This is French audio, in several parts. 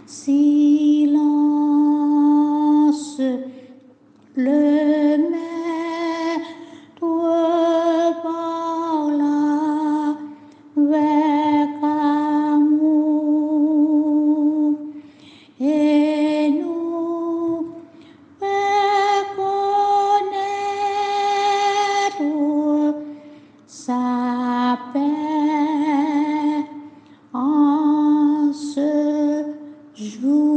silence, le maître parla avec amour et nous fait connaître sa paix en ce jour.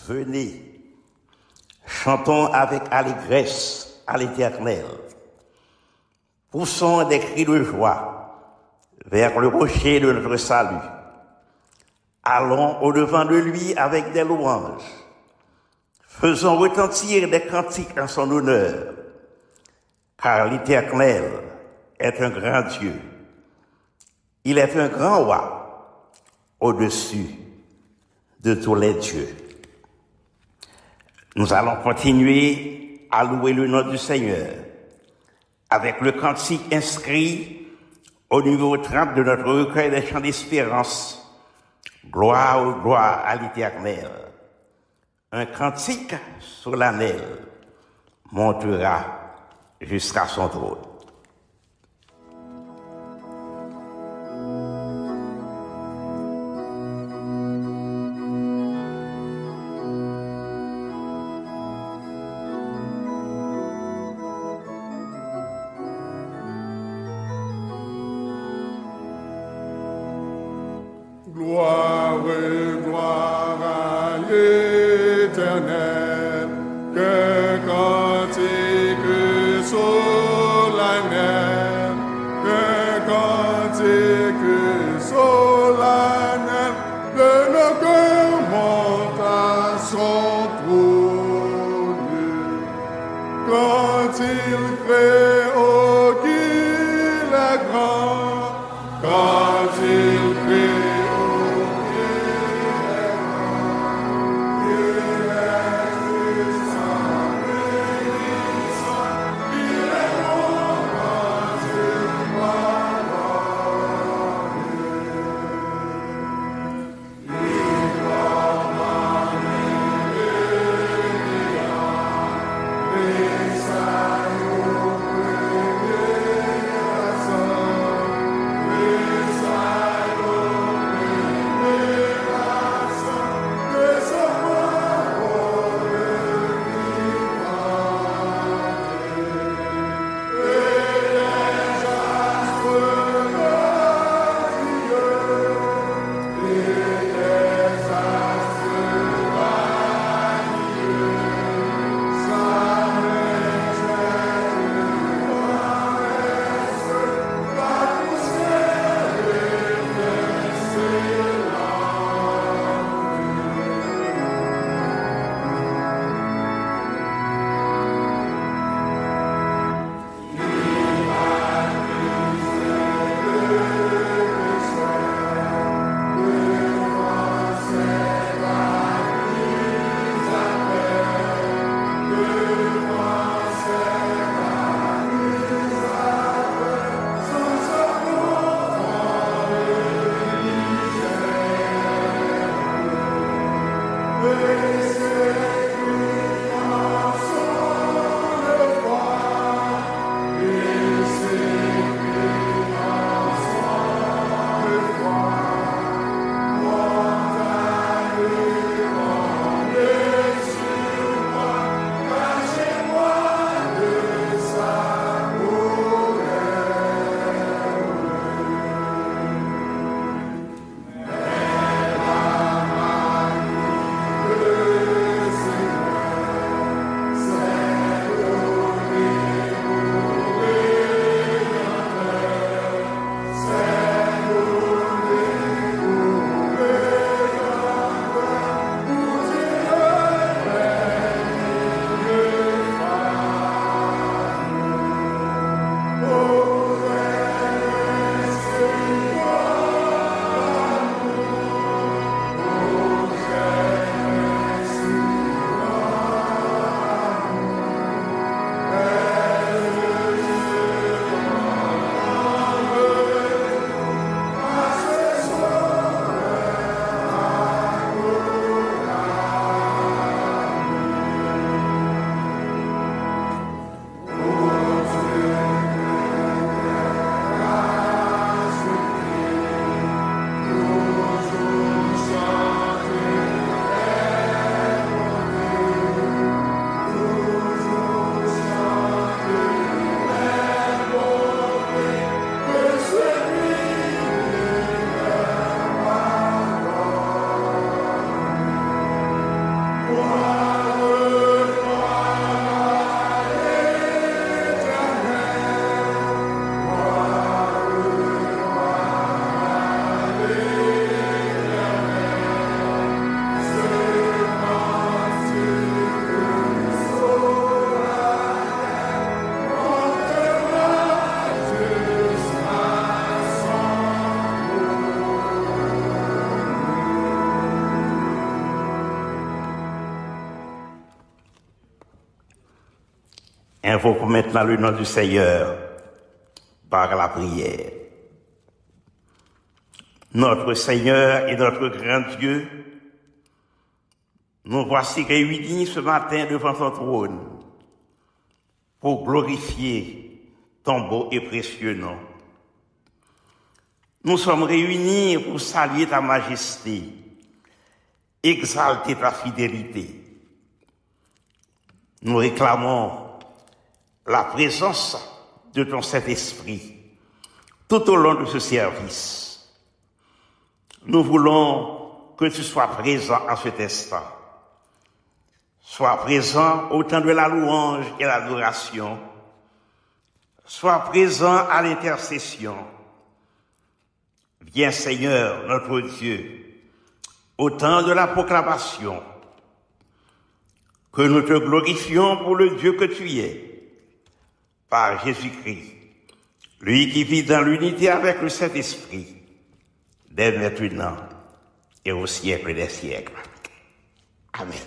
Venez, chantons avec allégresse à l'Éternel. Poussons des cris de joie vers le rocher de notre salut. Allons au-devant de lui avec des louanges. Faisons retentir des cantiques en son honneur, car l'Éternel est un grand Dieu. Il est un grand roi au-dessus de tous les dieux. Nous allons continuer à louer le nom du Seigneur avec le cantique inscrit au numéro 30 de notre recueil des chants d'espérance. Gloire, gloire à l'Éternel. Un cantique solennel montera jusqu'à son trône. Gloire, gloire à l'Éternel, que cantique solennel, que cantique solennel, de nos cœurs monte à son trône. Quand il crée, oh qu'il est grand, quand il crée, Invoquons maintenant le nom du Seigneur par la prière. Notre Seigneur et notre grand Dieu, nous voici réunis ce matin devant ton trône pour glorifier ton beau et précieux nom. Nous sommes réunis pour saluer ta majesté, exalter ta fidélité. Nous réclamons la présence de ton Saint-Esprit tout au long de ce service. Nous voulons que tu sois présent en cet instant. Sois présent au temps de la louange et l'adoration. Sois présent à l'intercession. Viens Seigneur, notre Dieu, au temps de la proclamation, que nous te glorifions pour le Dieu que tu es, par Jésus-Christ, lui qui vit dans l'unité avec le Saint-Esprit, dès maintenant et au siècle des siècles. Amen.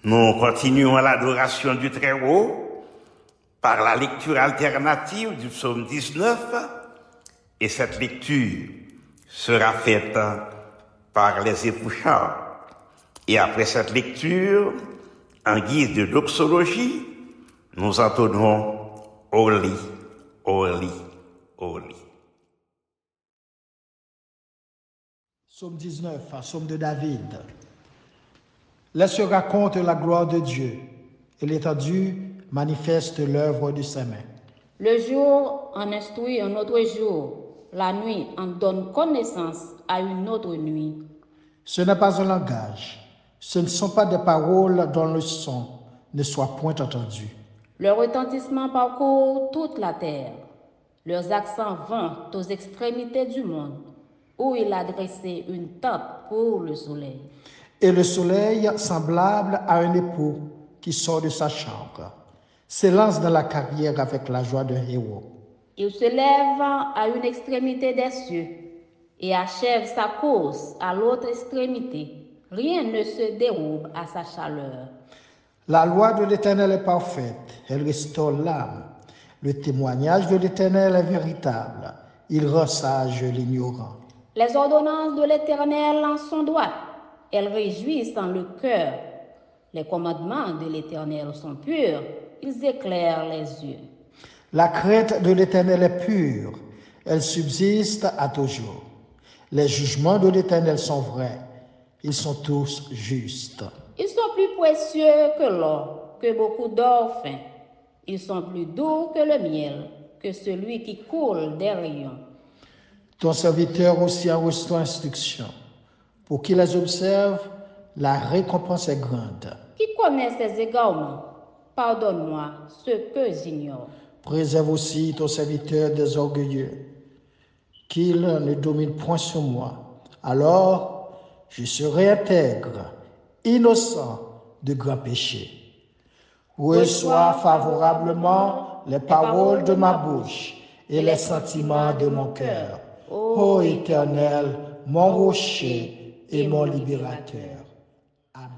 Nous continuons l'adoration du Très-Haut par la lecture alternative du psaume 19 et cette lecture sera faite par les époux Charles. Et après cette lecture, en guise de doxologie, nous entonnons Holy, Holy, Holy. Psaume 19, un psaume de David. Les cieux racontent la gloire de Dieu et l'étendue manifeste l'œuvre de ses mains. Le jour en instruit un autre jour, la nuit en donne connaissance à une autre nuit. Ce n'est pas un langage, ce ne sont pas des paroles dont le son ne soit point entendu. Leur retentissement parcourt toute la terre. Leurs accents vont aux extrémités du monde, où il a dressé une tente pour le soleil. Et le soleil, semblable à un époux qui sort de sa chambre, s'élance dans la carrière avec la joie d'un héros. Il se lève à une extrémité des cieux et achève sa course à l'autre extrémité. Rien ne se dérobe à sa chaleur. La loi de l'Éternel est parfaite, elle restaure l'âme. Le témoignage de l'Éternel est véritable, il rend sage l'ignorant. Les ordonnances de l'Éternel en sont droites, elles réjouissent dans le cœur. Les commandements de l'Éternel sont purs, ils éclairent les yeux. La crainte de l'Éternel est pure, elle subsiste à toujours. Les jugements de l'Éternel sont vrais, ils sont tous justes. Ils sont plus précieux que l'or, que beaucoup d'or fin. Ils sont plus doux que le miel, que celui qui coule des rayons. Ton serviteur aussi en reçoit instruction. Pour qu'il les observe, la récompense est grande. Qui connaît ces égarements? Pardonne-moi ce que j'ignore. Préserve aussi ton serviteur des orgueilleux, qu'il ne domine point sur moi. Alors, je serai intègre, innocent de grands péchés. Reçois favorablement les paroles de ma bouche et les sentiments de mon cœur. Ô Éternel, mon rocher et mon libérateur. Amen.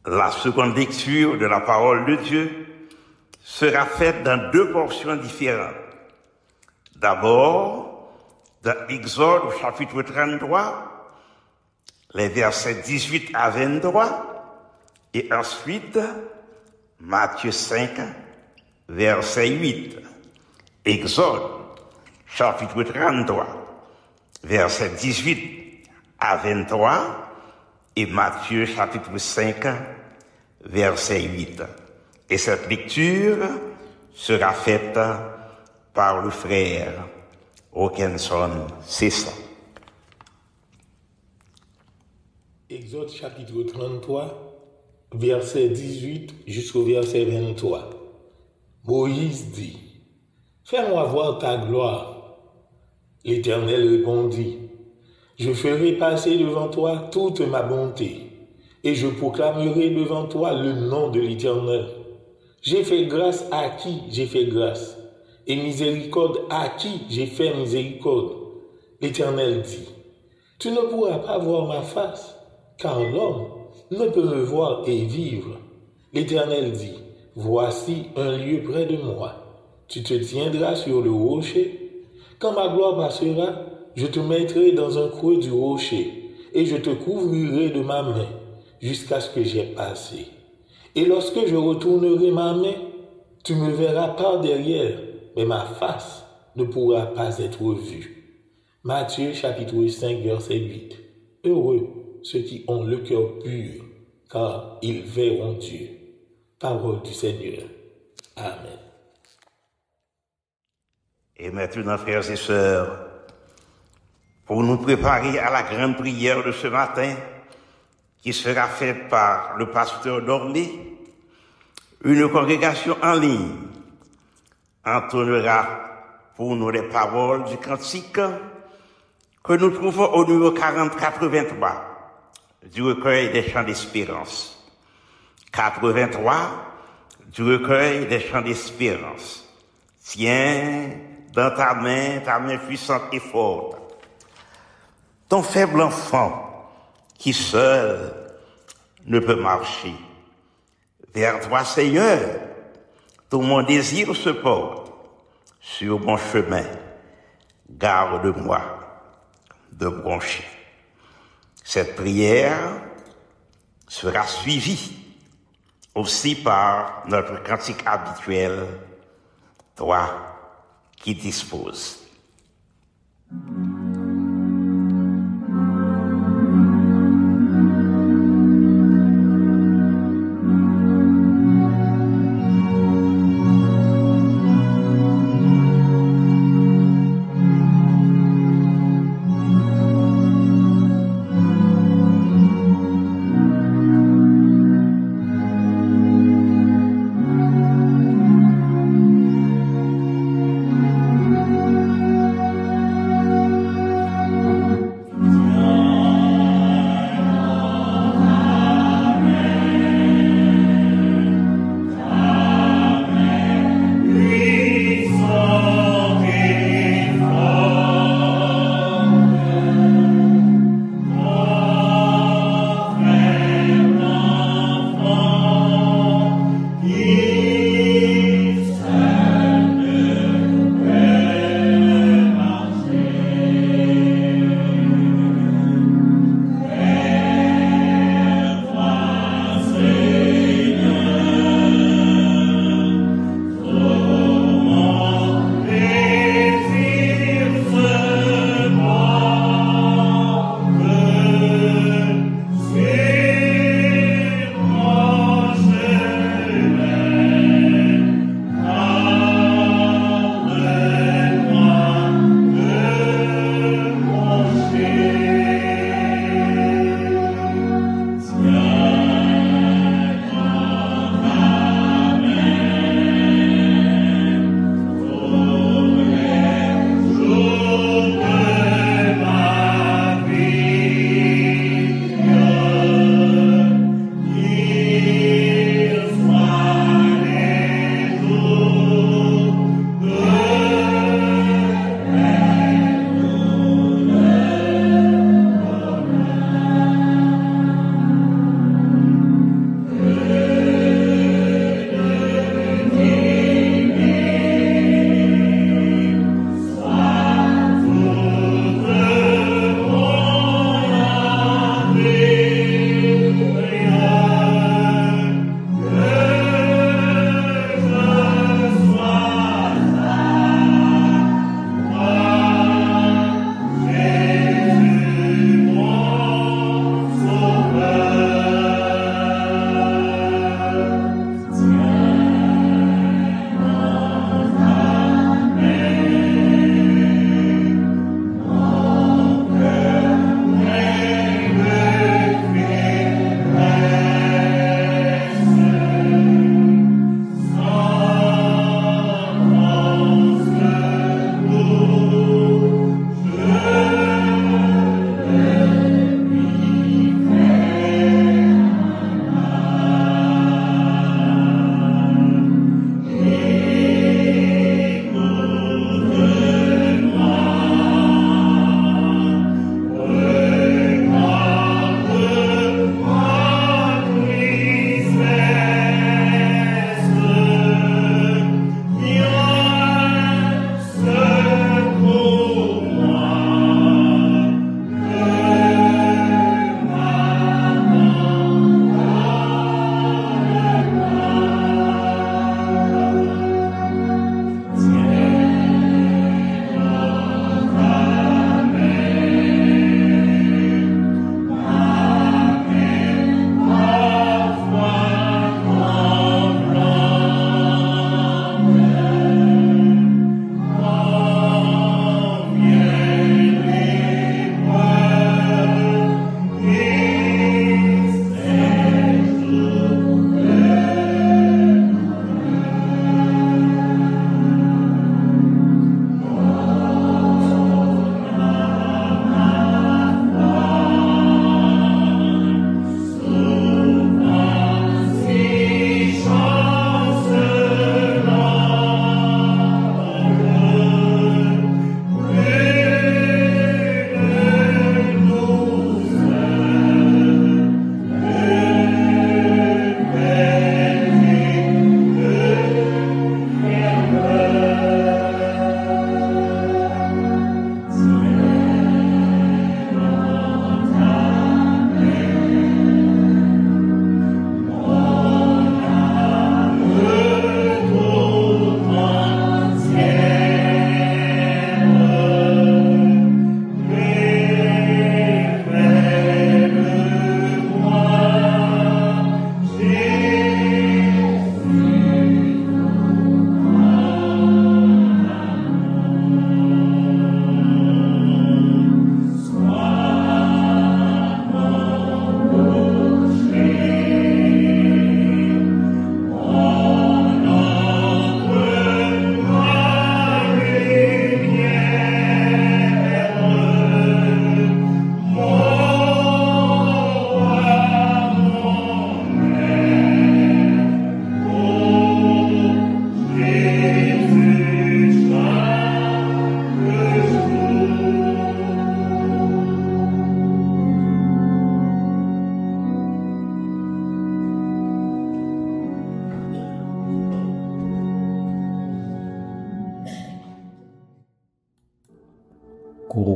La seconde lecture de la parole de Dieu sera faite dans deux portions différentes. D'abord, dans Exode au chapitre 33, les versets 18 à 23, et ensuite Matthieu 5, verset 8. Exode, chapitre 33, verset 18 à 23, et Matthieu, chapitre 5, verset 8. Et cette lecture sera faite par le frère Hawkinson Cesson. Exode chapitre 33, verset 18 jusqu'au verset 23. Moïse dit, « Fais-moi voir ta gloire. » L'Éternel répondit, « Je ferai passer devant toi toute ma bonté, et je proclamerai devant toi le nom de l'Éternel. J'ai fait grâce à qui j'ai fait grâce, et miséricorde à qui j'ai fait miséricorde. » L'Éternel dit, « Tu ne pourras pas voir ma face, car l'homme ne peut me voir et vivre. » L'Éternel dit, « Voici un lieu près de moi. Tu te tiendras sur le rocher. Quand ma gloire passera, je te mettrai dans un creux du rocher, et je te couvrirai de ma main, jusqu'à ce que j'aie passé. Et lorsque je retournerai ma main, tu me verras par derrière, mais ma face ne pourra pas être vue. » Matthieu chapitre 5, verset 8. Heureux ceux qui ont le cœur pur, car ils verront Dieu. Parole du Seigneur. Amen. Et maintenant, frères et sœurs, pour nous préparer à la grande prière de ce matin, qui sera faite par le pasteur Dorlé, une congrégation en ligne entonnera pour nous les paroles du cantique que nous trouvons au numéro 4083 du recueil des chants d'espérance. 83 du recueil des chants d'espérance. Tiens dans ta main puissante et forte, ton faible enfant qui seul ne peut marcher. Vers toi, Seigneur, tout mon désir se porte. Sur mon chemin, garde-moi de broncher. Cette prière sera suivie aussi par notre cantique habituel, toi qui disposes.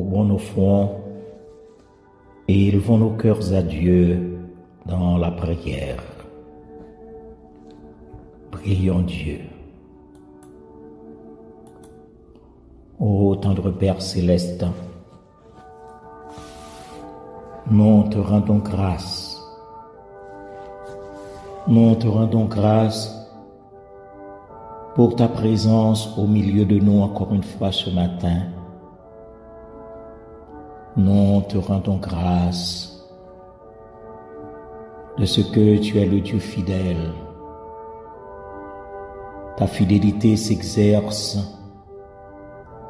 bon au fond et élevons nos cœurs à Dieu dans la prière. Prions Dieu. Ô tendre Père céleste, nous te rendons grâce. Nous te rendons grâce pour ta présence au milieu de nous encore une fois ce matin. Nous te rendons grâce de ce que tu es le Dieu fidèle. Ta fidélité s'exerce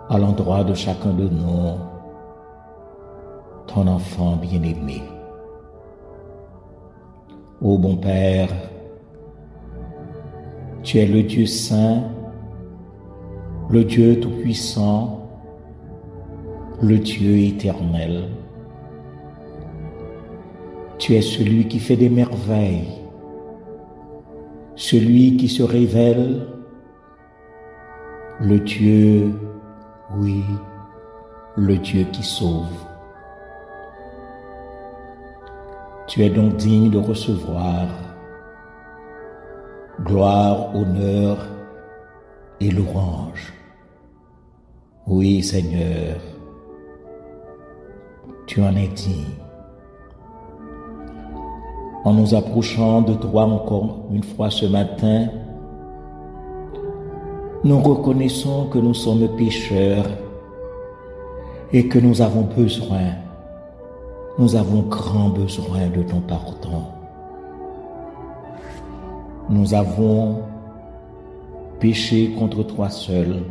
à l'endroit de chacun de nous, ton enfant bien-aimé. Ô bon Père, tu es le Dieu saint, le Dieu tout-puissant, le Dieu éternel. Tu es celui qui fait des merveilles, celui qui se révèle, le Dieu, oui, le Dieu qui sauve. Tu es donc digne de recevoir gloire, honneur et louange. Oui, Seigneur, tu en es digne. En nous approchant de toi encore une fois ce matin, nous reconnaissons que nous sommes pécheurs et que nous avons grand besoin de ton pardon. Nous avons péché contre toi seul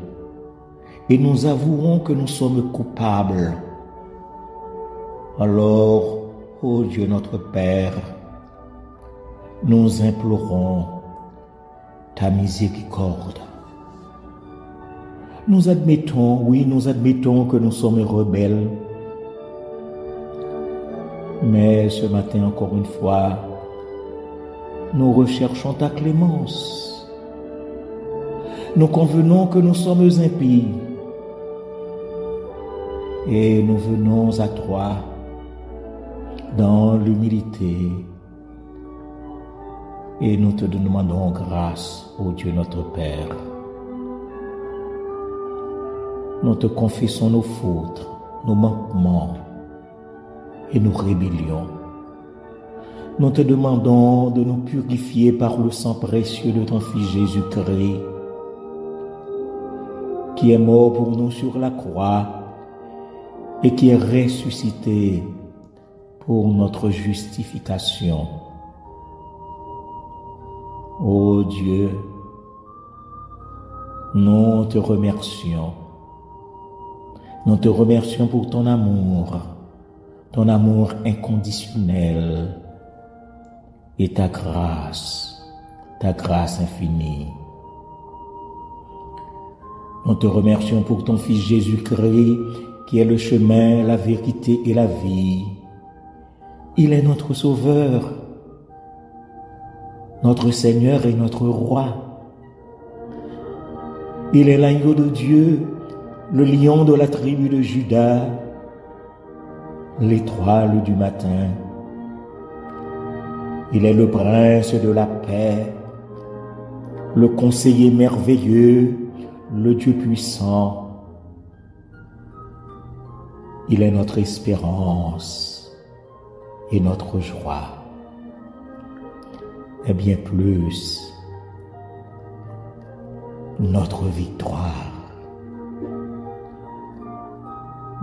et nous avouons que nous sommes coupables. Alors, ô Dieu notre Père, nous implorons ta miséricorde. Nous admettons que nous sommes rebelles. Mais ce matin, encore une fois, nous recherchons ta clémence. Nous convenons que nous sommes impies. Et nous venons à toi dans l'humilité. Et nous te demandons grâce, ô Dieu notre Père. Nous te confessons nos fautes, nos manquements et nos rébellions. Nous te demandons de nous purifier par le sang précieux de ton Fils Jésus-Christ, qui est mort pour nous sur la croix et qui est ressuscité pour notre justification. Ô Dieu, nous te remercions. Nous te remercions pour ton amour inconditionnel et ta grâce infinie. Nous te remercions pour ton Fils Jésus-Christ qui est le chemin, la vérité et la vie. Il est notre Sauveur, notre Seigneur et notre Roi. Il est l'agneau de Dieu, le lion de la tribu de Juda, l'étoile du matin. Il est le prince de la paix, le conseiller merveilleux, le Dieu puissant. Il est notre espérance et notre joie. Et bien plus, notre victoire.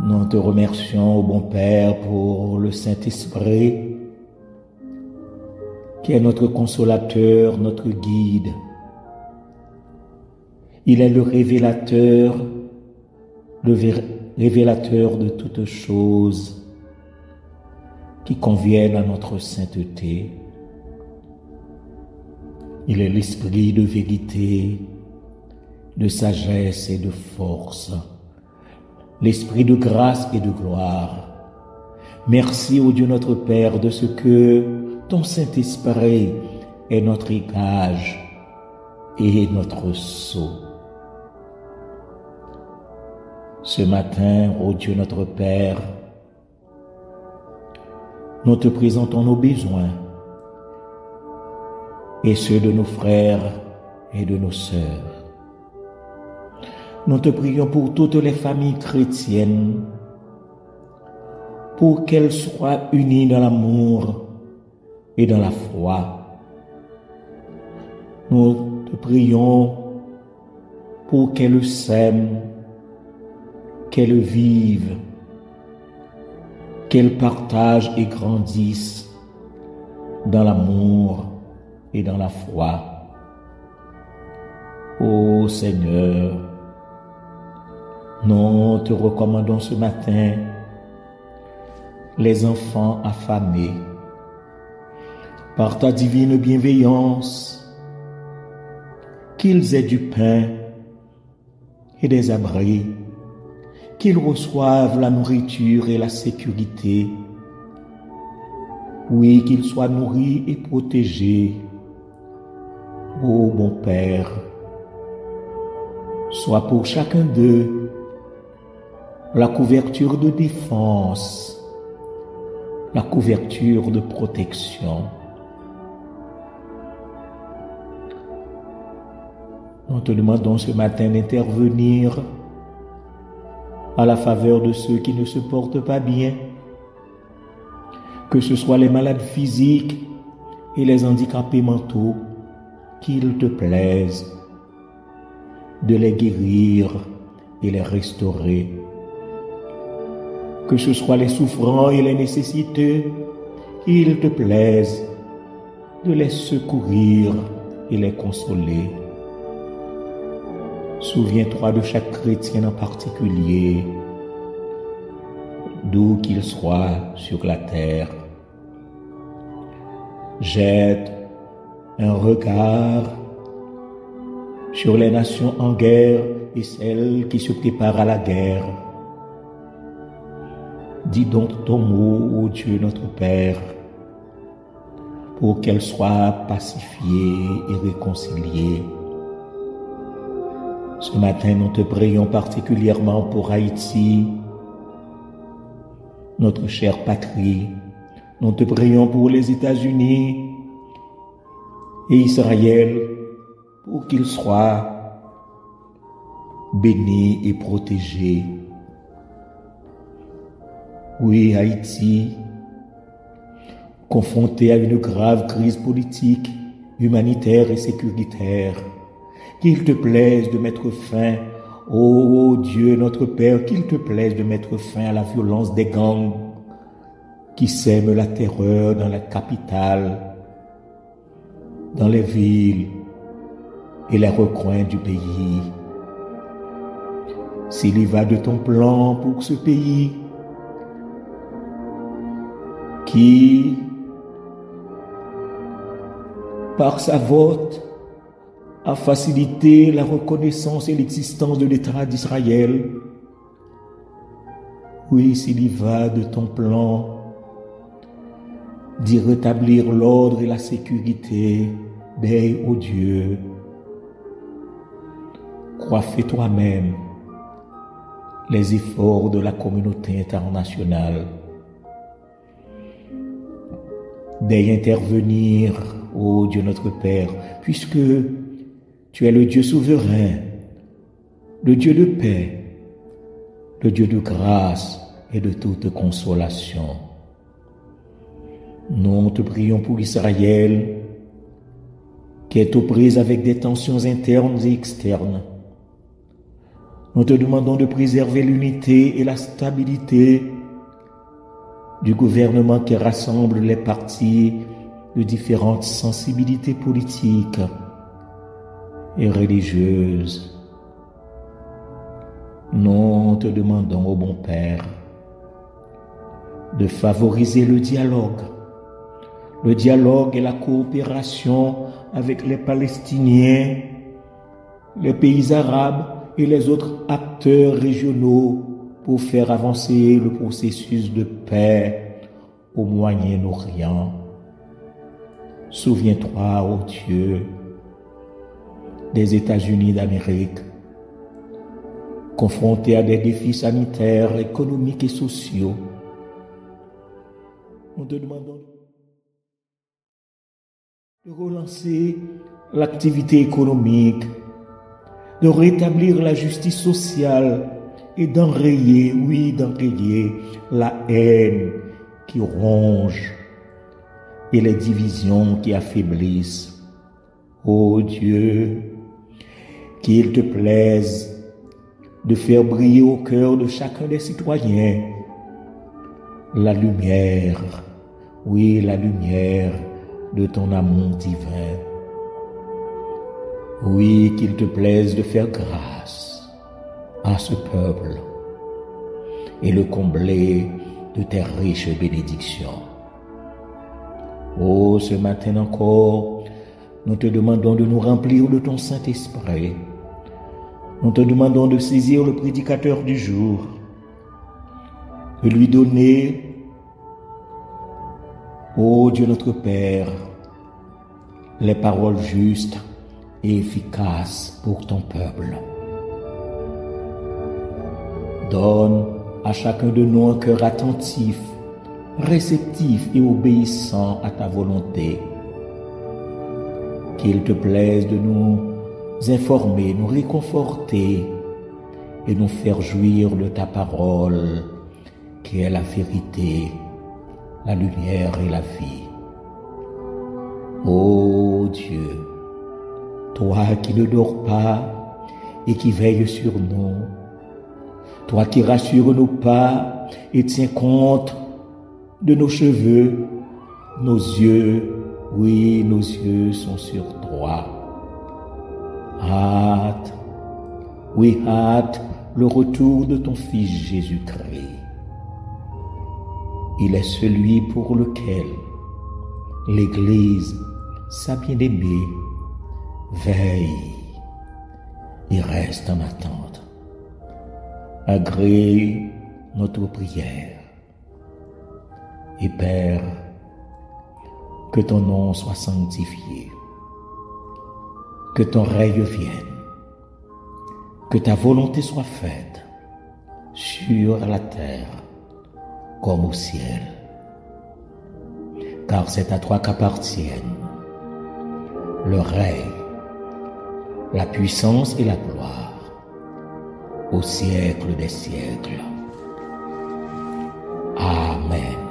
Nous te remercions, ô bon Père, pour le Saint-Esprit, qui est notre consolateur, notre guide. Il est le révélateur de toutes choses qui conviennent à notre sainteté. Il est l'esprit de vérité, de sagesse et de force, l'esprit de grâce et de gloire. Merci, ô Dieu notre Père, de ce que ton Saint-Esprit est notre gage et notre sceau. Ce matin, ô Dieu notre Père, nous te présentons nos besoins et ceux de nos frères et de nos sœurs. Nous te prions pour toutes les familles chrétiennes, pour qu'elles soient unies dans l'amour et dans la foi. Nous te prions pour qu'elles s'aiment, qu'elles vivent, qu'elles partagent et grandissent dans l'amour et dans la foi. Ô Seigneur, nous te recommandons ce matin les enfants affamés. Par ta divine bienveillance, qu'ils aient du pain et des abris, qu'ils reçoivent la nourriture et la sécurité. Oui, qu'ils soient nourris et protégés. Ô bon Père, sois pour chacun d'eux la couverture de défense, la couverture de protection. Nous te demandons ce matin d'intervenir à la faveur de ceux qui ne se portent pas bien, que ce soit les malades physiques et les handicapés mentaux, qu'il te plaise de les guérir et les restaurer. Que ce soit les souffrants et les nécessiteux, qu'il te plaise de les secourir et les consoler. Souviens-toi de chaque chrétien en particulier, d'où qu'il soit sur la terre. Jette un regard sur les nations en guerre et celles qui se préparent à la guerre. Dis donc ton mot, ô Dieu notre Père, pour qu'elles soient pacifiées et réconciliées. Ce matin, nous te prions particulièrement pour Haïti, notre chère patrie. Nous te prions pour les États-Unis et Israël, pour qu'ils soient bénis et protégés. Oui, Haïti, confronté à une grave crise politique, humanitaire et sécuritaire, qu'il te plaise de mettre fin, ô Dieu notre Père, qu'il te plaise de mettre fin à la violence des gangs qui sèment la terreur dans la capitale, dans les villes et les recoins du pays. S'il y va de ton plan pour ce pays, qui, par sa vote, a facilité la reconnaissance et l'existence de l'État d'Israël. Oui, s'il y va de ton plan d'y rétablir l'ordre et la sécurité, veille, ô Dieu, coiffe toi-même les efforts de la communauté internationale. Veille intervenir, ô Dieu notre Père, puisque tu es le Dieu souverain, le Dieu de paix, le Dieu de grâce et de toute consolation. Nous te prions pour Israël, qui est aux prises avec des tensions internes et externes. Nous te demandons de préserver l'unité et la stabilité du gouvernement qui rassemble les partis de différentes sensibilités politiques et religieuses. Nous te demandons, ô bon Père, de favoriser le dialogue et la coopération avec les Palestiniens, les pays arabes et les autres acteurs régionaux pour faire avancer le processus de paix au Moyen-Orient. Souviens-toi, ô Dieu, des États-Unis d'Amérique, confrontés à des défis sanitaires, économiques et sociaux. Nous te demandons de relancer l'activité économique, de rétablir la justice sociale et d'enrayer la haine qui ronge et les divisions qui affaiblissent. Ô Dieu, qu'il te plaise de faire briller au cœur de chacun des citoyens la lumière, la lumière de ton amour divin. Oui, qu'il te plaise de faire grâce à ce peuple et le combler de tes riches bénédictions. Oh, ce matin encore, nous te demandons de nous remplir de ton Saint-Esprit. Nous te demandons de saisir le prédicateur du jour, de lui donner, ô Dieu notre Père, les paroles justes et efficaces pour ton peuple. Donne à chacun de nous un cœur attentif, réceptif et obéissant à ta volonté. Qu'il te plaise de nous informer, nous réconforter et nous faire jouir de ta parole qui est la vérité, la lumière et la vie. Ô Dieu, toi qui ne dors pas et qui veilles sur nous, toi qui rassures nos pas et tiens compte de nos cheveux, nos yeux, nos yeux sont sur toi. Hâte le retour de ton Fils Jésus-Christ. Il est celui pour lequel l'Église, sa bien-aimée, veille et reste en attente. Agrée notre prière. Et Père, que ton nom soit sanctifié, que ton règne vienne, que ta volonté soit faite sur la terre comme au ciel. Car c'est à toi qu'appartiennent le règne, la puissance et la gloire au siècle des siècles. Amen.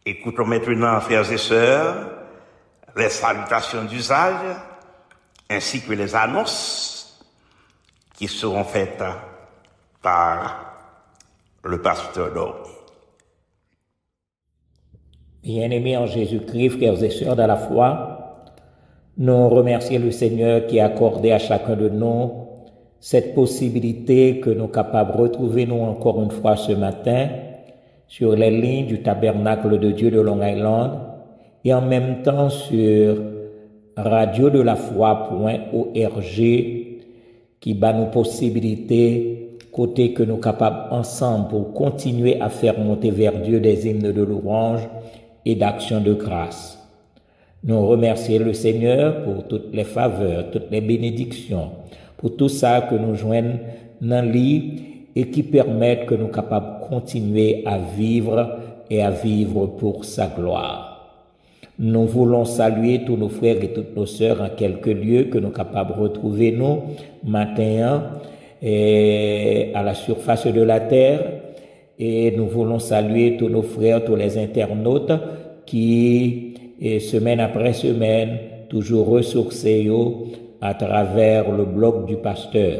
Écoutons maintenant, frères et sœurs, les salutations d'usage ainsi que les annonces qui seront faites par le pasteur Doré. Bien-aimés en Jésus-Christ, frères et sœurs de la foi, nous remercions le Seigneur qui a accordé à chacun de nous cette possibilité que nous capables de retrouver nous encore une fois ce matin sur les lignes du Tabernacle de Dieu de Long Island et en même temps sur radiodelafoi.org qui bat nous possibilité côté que nous capables ensemble pour continuer à faire monter vers Dieu des hymnes de louange et d'action de grâce. Nous remercions le Seigneur pour toutes les faveurs, toutes les bénédictions, pour tout ça que nous joignons dans lui et qui permettent que nous capables de continuer à vivre et à vivre pour sa gloire. Nous voulons saluer tous nos frères et toutes nos sœurs en quelques lieux que nous capables de retrouver nous matin à la surface de la terre, et nous voulons saluer tous nos frères, tous les internautes qui, semaine après semaine, toujours ressourcés à travers le blog du pasteur.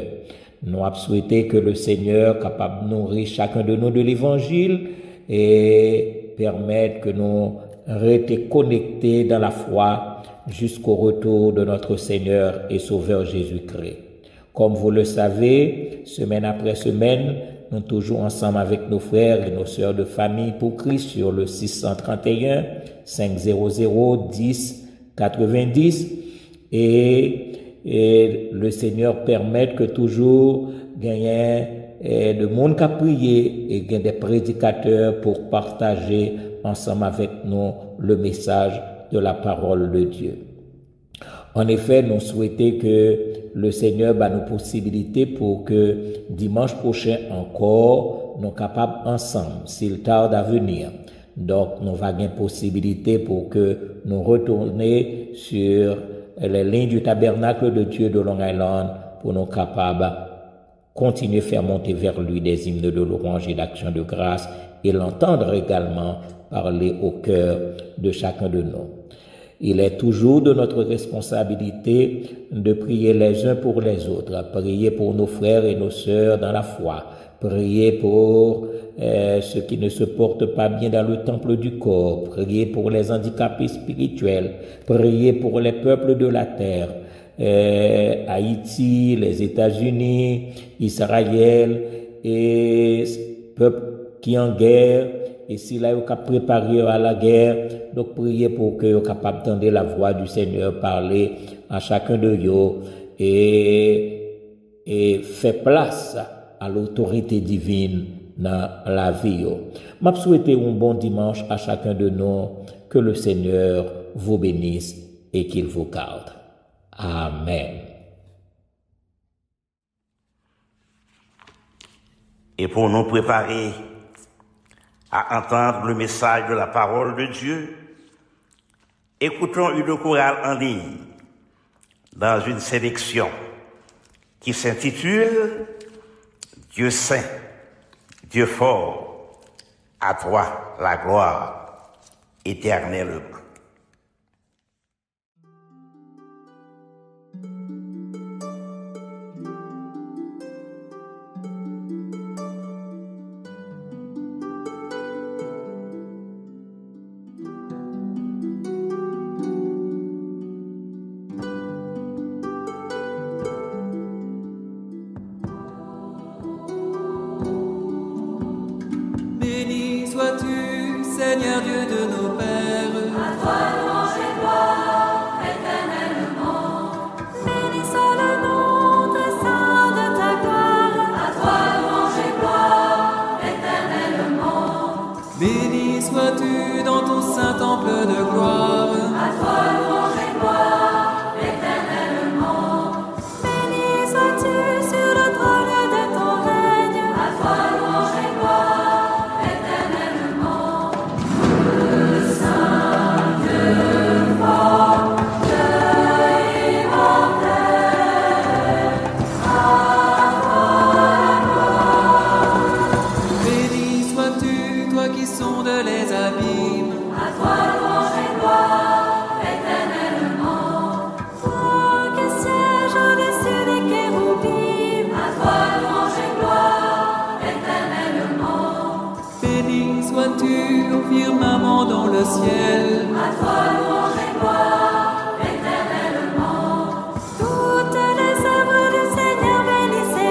Nous avons souhaité que le Seigneur capable de nourrir chacun de nous de l'évangile et permettre que nous restions connectés dans la foi jusqu'au retour de notre Seigneur et Sauveur Jésus-Christ. Comme vous le savez, semaine après semaine, nous sommes toujours ensemble avec nos frères et nos sœurs de famille pour Christ sur le 631 500 10 90 et le Seigneur permet que toujours gagner de monde qui a prié et gagner des prédicateurs pour partager ensemble avec nous le message de la parole de Dieu. En effet, nous souhaitons que le Seigneur ait nous possibilité pour que dimanche prochain encore, nous capables ensemble, s'il tarde à venir. Donc, nous avons une possibilité pour que nous retournions sur les lignes du tabernacle de Dieu de Long Island pour nous capables continuer à faire monter vers lui des hymnes de louange et d'action de grâce et l'entendre également parler au cœur de chacun de nous. Il est toujours de notre responsabilité de prier les uns pour les autres, prier pour nos frères et nos sœurs dans la foi, prier pour ceux qui ne se portent pas bien dans le temple du corps, prier pour les handicapés spirituels, prier pour les peuples de la terre, Haïti, les États-Unis, Israël et peuples qui en guerre. Et si là, vous avez préparé à la guerre, donc priez pour que vous soyez capable d'entendre la voix du Seigneur parler à chacun de vous et faire place à l'autorité divine dans la vie. Je souhaite un bon dimanche à chacun de nous, que le Seigneur vous bénisse et qu'il vous garde. Amen. Et pour nous préparer à entendre le message de la parole de Dieu, écoutons une chorale en ligne dans une sélection qui s'intitule « Dieu saint, Dieu fort, à toi la gloire éternellement ». Seigneur Dieu de nos pères, à toi louange et gloire éternellement. Béni soit le nom très saint de ta gloire, à toi louange et gloire éternellement. Béni sois-tu dans ton saint temple de gloire, à toi louange et gloire éternellement. Béni sois-tu sur le trône de ton règne, à toi louange et gloire éternellement. béni sois-tu, toi qui sondes les abîmes, À toi louange et gloire éternellement. Toi qui sièges au-dessus des kéroubim, à toi louange et gloire éternellement. béni sois-tu au firmament dans le ciel, À toi louange et gloire éternellement. Toutes les œuvres du Seigneur bénissez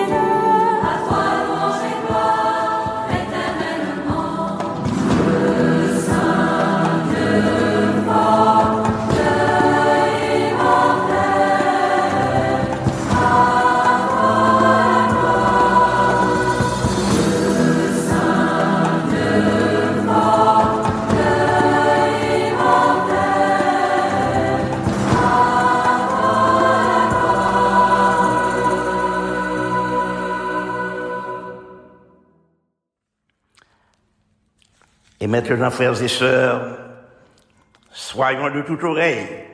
maintenant, frères et sœurs, soyons de toute oreille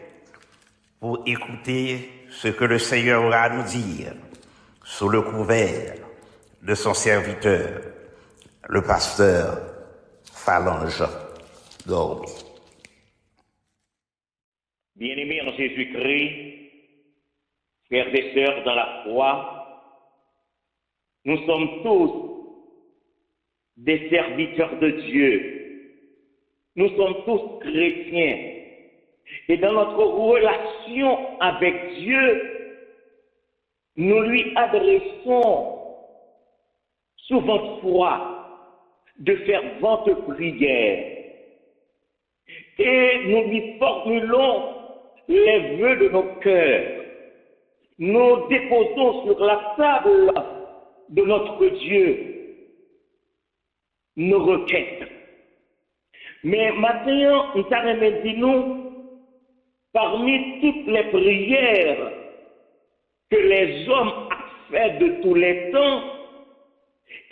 pour écouter ce que le Seigneur aura à nous dire sous le couvert de son serviteur, le pasteur Phalange Gorby. Bien-aimés en Jésus-Christ, frères et sœurs dans la foi, nous sommes tous des serviteurs de Dieu. Nous sommes tous chrétiens. Et dans notre relation avec Dieu, nous lui adressons souvent fois de ferventes prières. Et nous lui formulons les vœux de nos cœurs. Nous déposons sur la table de notre Dieu nos requêtes. Mais maintenant, nous allons dire, parmi toutes les prières que les hommes ont faites de tous les temps,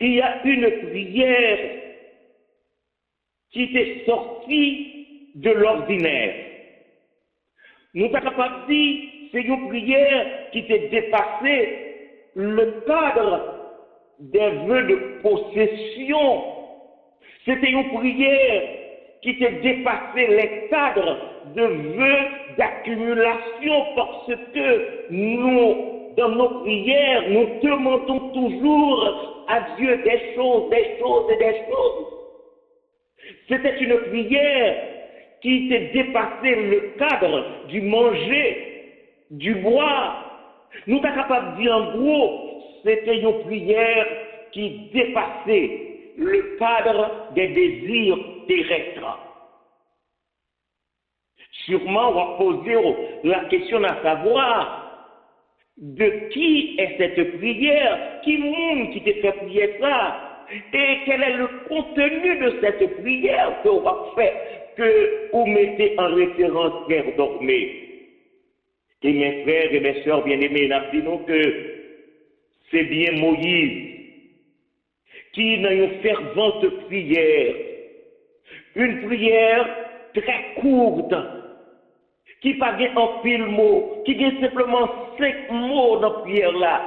il y a une prière qui est sortie de l'ordinaire. Nous sommes capables de dire que c'est une prière qui a dépassé le cadre des vœux de possession. C'était une prière qui a dépassé les cadres de vœux d'accumulation parce que nous, dans nos prières, nous demandons toujours à Dieu des choses, des choses et des choses. C'était une prière qui a dépassé le cadre du manger, du boire. Nous sommes capables de dire en gros, c'était une prière qui dépassait le cadre des désirs terrestres. Sûrement, on va poser la question à savoir de qui est cette prière, qui monde qui te fait prier ça, et quel est le contenu de cette prière que va faire, que vous mettez en référence Père Dormé. Et mes frères et mes sœurs bien-aimés, nous disons que c'est bien Moïse qui dans une fervente prière, une prière très courte, qui n'a pas en pile mot, qui a simplement 5 mots dans la prière là.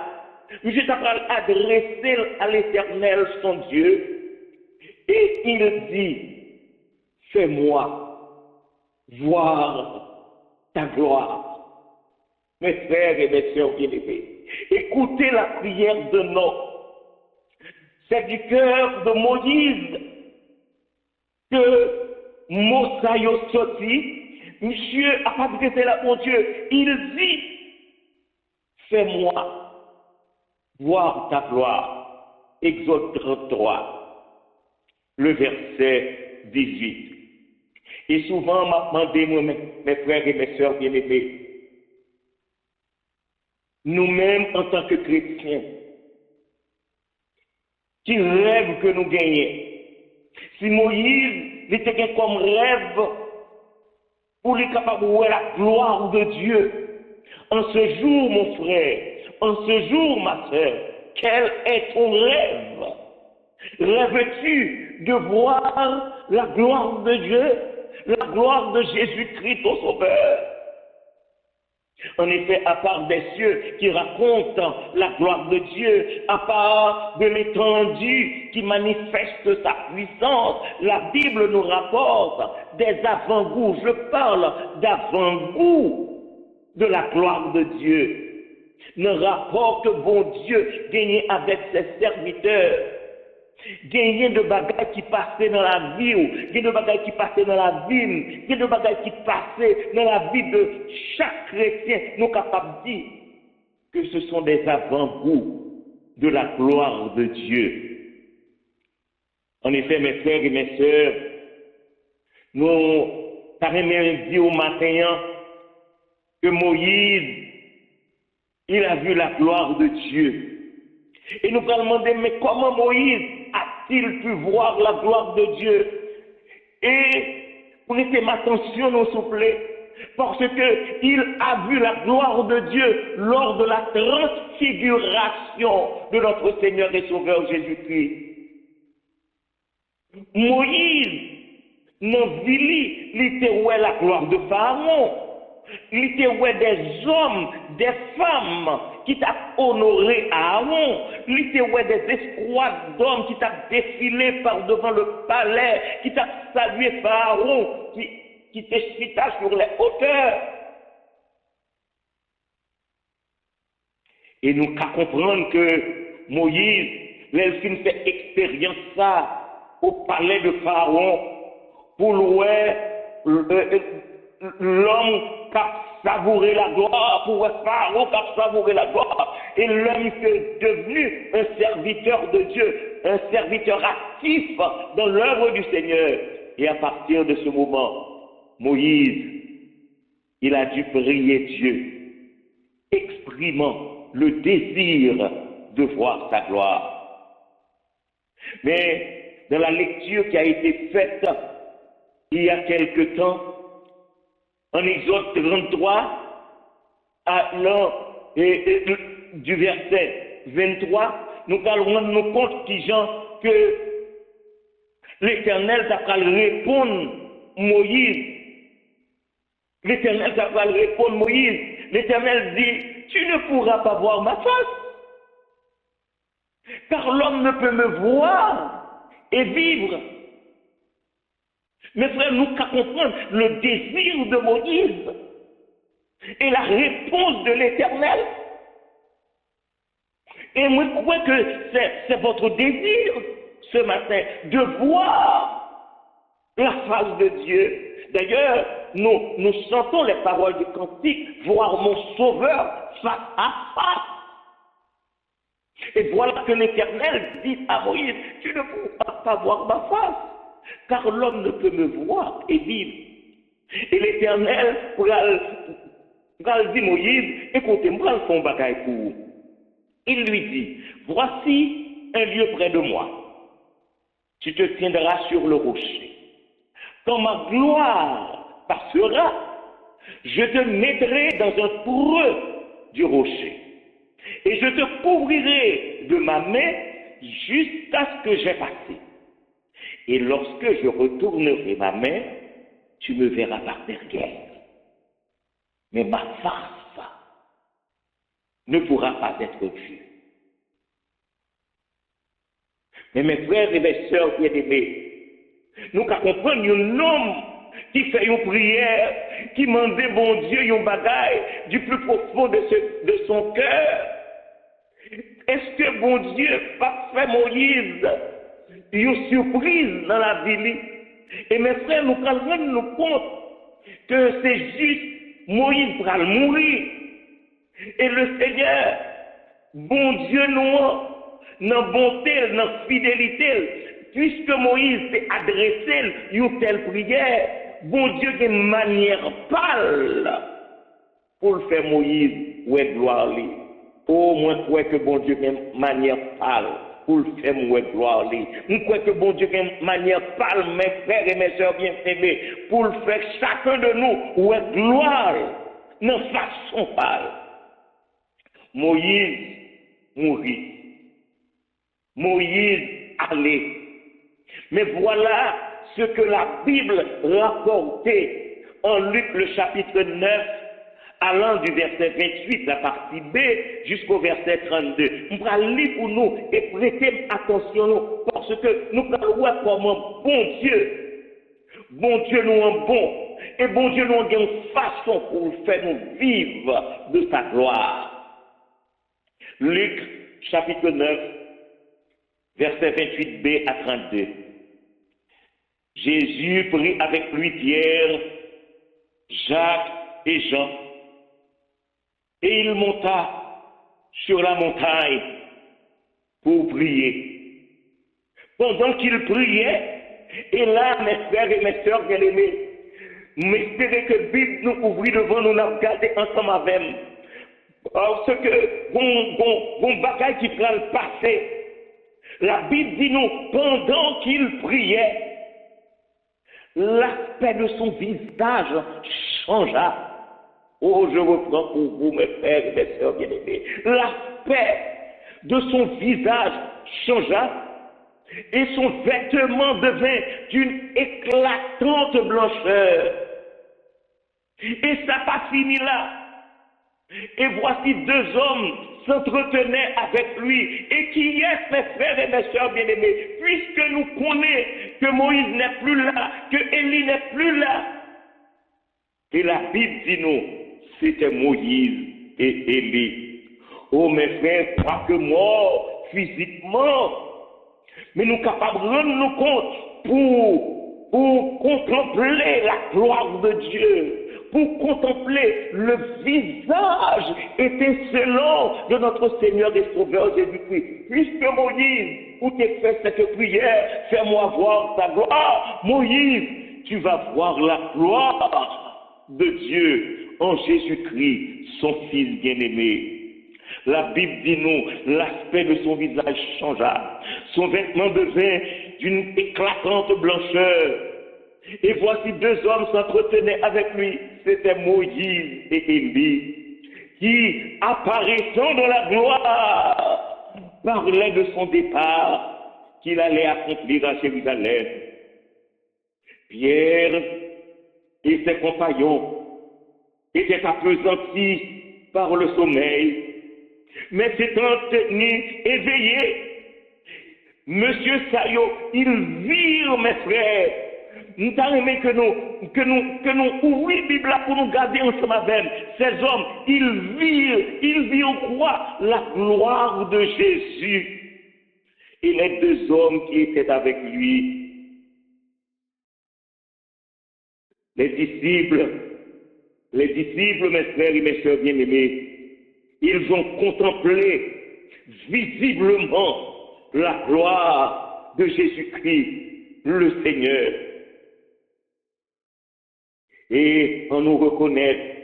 Monsieur Tapral adressé à l'Éternel son Dieu, et il dit, fais-moi voir ta gloire. Mes frères et mes sœurs bien-aimés, écoutez la prière de notre. C'est du cœur de Moïse que Mosaïo sorti. Monsieur a pas adressé là, mon Dieu. Il dit, fais-moi voir ta gloire. Exode 33, le verset 18. Et souvent, m'a demandé, mes frères et mes sœurs bien-aimés, nous-mêmes, en tant que chrétiens, qui rêve que nous gagnons. Si Moïse était comme rêve pour lui capable de voir la gloire de Dieu, en ce jour, mon frère, en ce jour, ma soeur, quel est ton rêve? Rêves-tu de voir la gloire de Dieu, la gloire de Jésus-Christ, ton Sauveur? En effet, à part des cieux qui racontent la gloire de Dieu, à part de l'étendue qui manifeste sa puissance, la Bible nous rapporte des avant-goûts. Je parle d'avant-goûts de la gloire de Dieu. Ne rapporte bon Dieu gagné avec ses serviteurs. Gagné de bagailles qui passaient dans la vie, gagné de bagailles qui passaient dans la ville, gagné de bagailles qui passaient dans la vie de chaque chrétien, nous capables de dire que ce sont des avant-goûts de la gloire de Dieu. En effet, mes frères et mes sœurs, nous avons dit au matin que Moïse, il a vu la gloire de Dieu. Et nous allons demander, mais comment Moïse a-t-il pu voir la gloire de Dieu? Et prêtez m'attention, nous s'il vous plaît, parce qu'il a vu la gloire de Dieu lors de la transfiguration de notre Seigneur et Sauveur Jésus-Christ. Moïse Dans Vili, il était la gloire de Pharaon. Il était des hommes, des femmes qui t'ont honoré Aaron. Il était des escouades d'hommes qui t'ont défilé par devant le palais, qui t'ont salué Pharaon, qui t'excita sur les hauteurs. Et nous qu'à comprendre que Moïse, l'elfine fait expérience ça au palais de Pharaon pour louer l'homme qui a savouré la gloire, pour Pharaon qui a savouré la gloire, et l'homme est devenu un serviteur de Dieu, un serviteur actif dans l'œuvre du Seigneur. Et à partir de ce moment, Moïse, il a dû prier Dieu, exprimant le désir de voir sa gloire. Mais dans la lecture qui a été faite il y a quelque temps, en Exode 33, du verset 23, nous allons rendre nous compte que l'Éternel va répondre Moïse. L'Éternel va répondre Moïse. L'Éternel dit, tu ne pourras pas voir ma face, car l'homme ne peut me voir et vivre. Mes frères, nous qu'à comprendre le désir de Moïse et la réponse de l'Éternel. Et moi, je crois que c'est votre désir ce matin de voir la face de Dieu. D'ailleurs, nous chantons les paroles du cantique, voir mon Sauveur face à face. Et voilà que l'Éternel dit à Moïse, tu ne pourras pas voir ma face, car l'homme ne peut me voir et vivre. Et l'Éternel dit Moïse, écoutez-moi, le fond bagaille pour vous. Il lui dit, voici un lieu près de moi. Tu te tiendras sur le rocher. Quand ma gloire passera, je te mettrai dans un creux du rocher. Et je te couvrirai de ma main jusqu'à ce que j'ai passé. Et lorsque je retournerai ma main, tu me verras par derrière. Mais ma face ne pourra pas être vue. Mais mes frères et mes sœurs bien-aimés, nous qu'à comprendre un homme qui fait une prière, qui demande bon Dieu une bagaille du plus profond de son cœur. Est-ce que bon Dieu pas fait Moïse une surprise dans la vie? Et mes frères, nous allons nous compte que c'est juste Moïse va mourir. Et le Seigneur, bon Dieu nous, dans bonté, dans fidélité, puisque Moïse s'est adressé une telle prière, bon Dieu a une manière pâle pour le faire Moïse, ouais gloire lui. Au moins, crois que bon Dieu a une manière pâle pour le faire ouais gloire lui. Nous croyons que bon Dieu a une manière pâle, mes frères et mes sœurs bien-aimés, pour le faire chacun de nous ouais gloire, de façon pâle. Moïse mourit. Moïse allait. Mais voilà ce que la Bible rapportait en Luc le chapitre 9, allant du verset 28, la partie B, jusqu'au verset 32. On va lire pour nous et prêter attention parce que nous allons voir comment bon Dieu nous en bon, et bon Dieu nous en une façon pour faire nous vivre de sa gloire. Luc chapitre 9, verset 28b à 32. Jésus prit avec lui Pierre, Jacques et Jean, et il monta sur la montagne pour prier. Pendant qu'il priait, et là, mes frères et mes sœurs bien-aimés, m'espérer que Bible nous ouvrit devant nous, nous regarder ensemble avec nous. Parce que, bon bagaille qui prend le passé, la Bible dit nous, pendant qu'il priait, l'aspect de son visage changea. Oh, je reprends pour vous, mes frères et mes sœurs bien-aimés. L'aspect de son visage changea. et son vêtement devint d'une éclatante blancheur. Et ça n'a pas fini là. Et voici deux hommes s'entretenaient avec lui. Et qui est, mes frères et mes sœurs bien-aimés, puisque nous connaissons que Moïse n'est plus là, que Élie n'est plus là. Et la Bible dit nous, c'était Moïse et Élie. Oh mes frères, pas que mort physiquement, mais nous sommes capables de rendre nous compte pour contempler la gloire de Dieu, pour contempler le visage étincelant de notre Seigneur et Sauveur Jésus-Christ. Puisque Moïse, où tu fait cette prière, fais-moi voir ta gloire. Moïse, tu vas voir la gloire de Dieu en Jésus-Christ, son Fils bien-aimé. La Bible dit nous, l'aspect de son visage changea. Son vêtement devint d'une éclatante blancheur. Et voici deux hommes s'entretenaient avec lui. C'était Moïse et Élie, qui, apparaissant dans la gloire, parlaient de son départ qu'il allait accomplir à Jérusalem. Pierre et ses compagnons étaient appesantis par le sommeil, mais s'étant tenus éveillés, Monsieur Sayo, ils virent, mes frères. Nous avons aimé que nous ouvrions la Bible pour nous garder ensemble avec ces hommes. Ils virent quoi? La gloire de Jésus. Et les deux hommes qui étaient avec lui, les disciples, mes frères et mes sœurs bien-aimés, ils ont contemplé visiblement la gloire de Jésus-Christ, le Seigneur. Et on nous reconnaît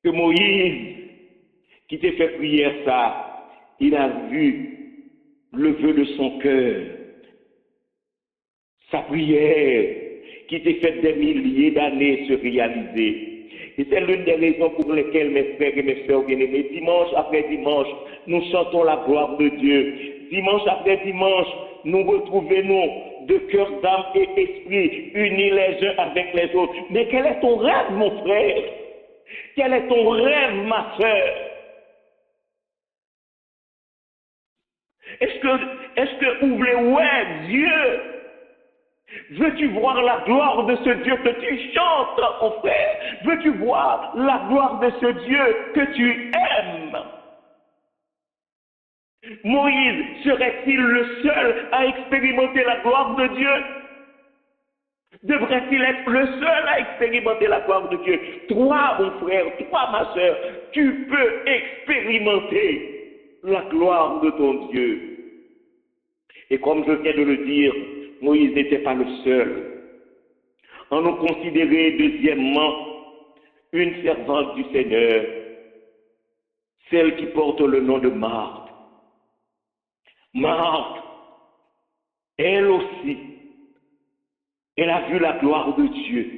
que Moïse, qui t'a fait prière ça, il a vu le vœu de son cœur, sa prière qui t'a fait des milliers d'années se réaliser. Et c'est l'une des raisons pour lesquelles, mes frères et mes sœurs bien-aimés, dimanche après dimanche, nous chantons la gloire de Dieu. Dimanche après dimanche, nous retrouvons de cœur, d'âme et esprit, unis les uns avec les autres. Mais quel est ton rêve, mon frère? Quel est ton rêve, ma sœur? Est-ce que vous voulez, ouais, Dieu? Veux-tu voir la gloire de ce Dieu que tu chantes, mon frère? Veux-tu voir la gloire de ce Dieu que tu aimes? Moïse serait-il le seul à expérimenter la gloire de Dieu? Devrait-il être le seul à expérimenter la gloire de Dieu? Toi, mon frère, toi, ma soeur, tu peux expérimenter la gloire de ton Dieu. Et comme je viens de le dire, Moïse n'était pas le seul. On nous considérait deuxièmement une servante du Seigneur, celle qui porte le nom de Marthe. Marthe, elle aussi, elle a vu la gloire de Dieu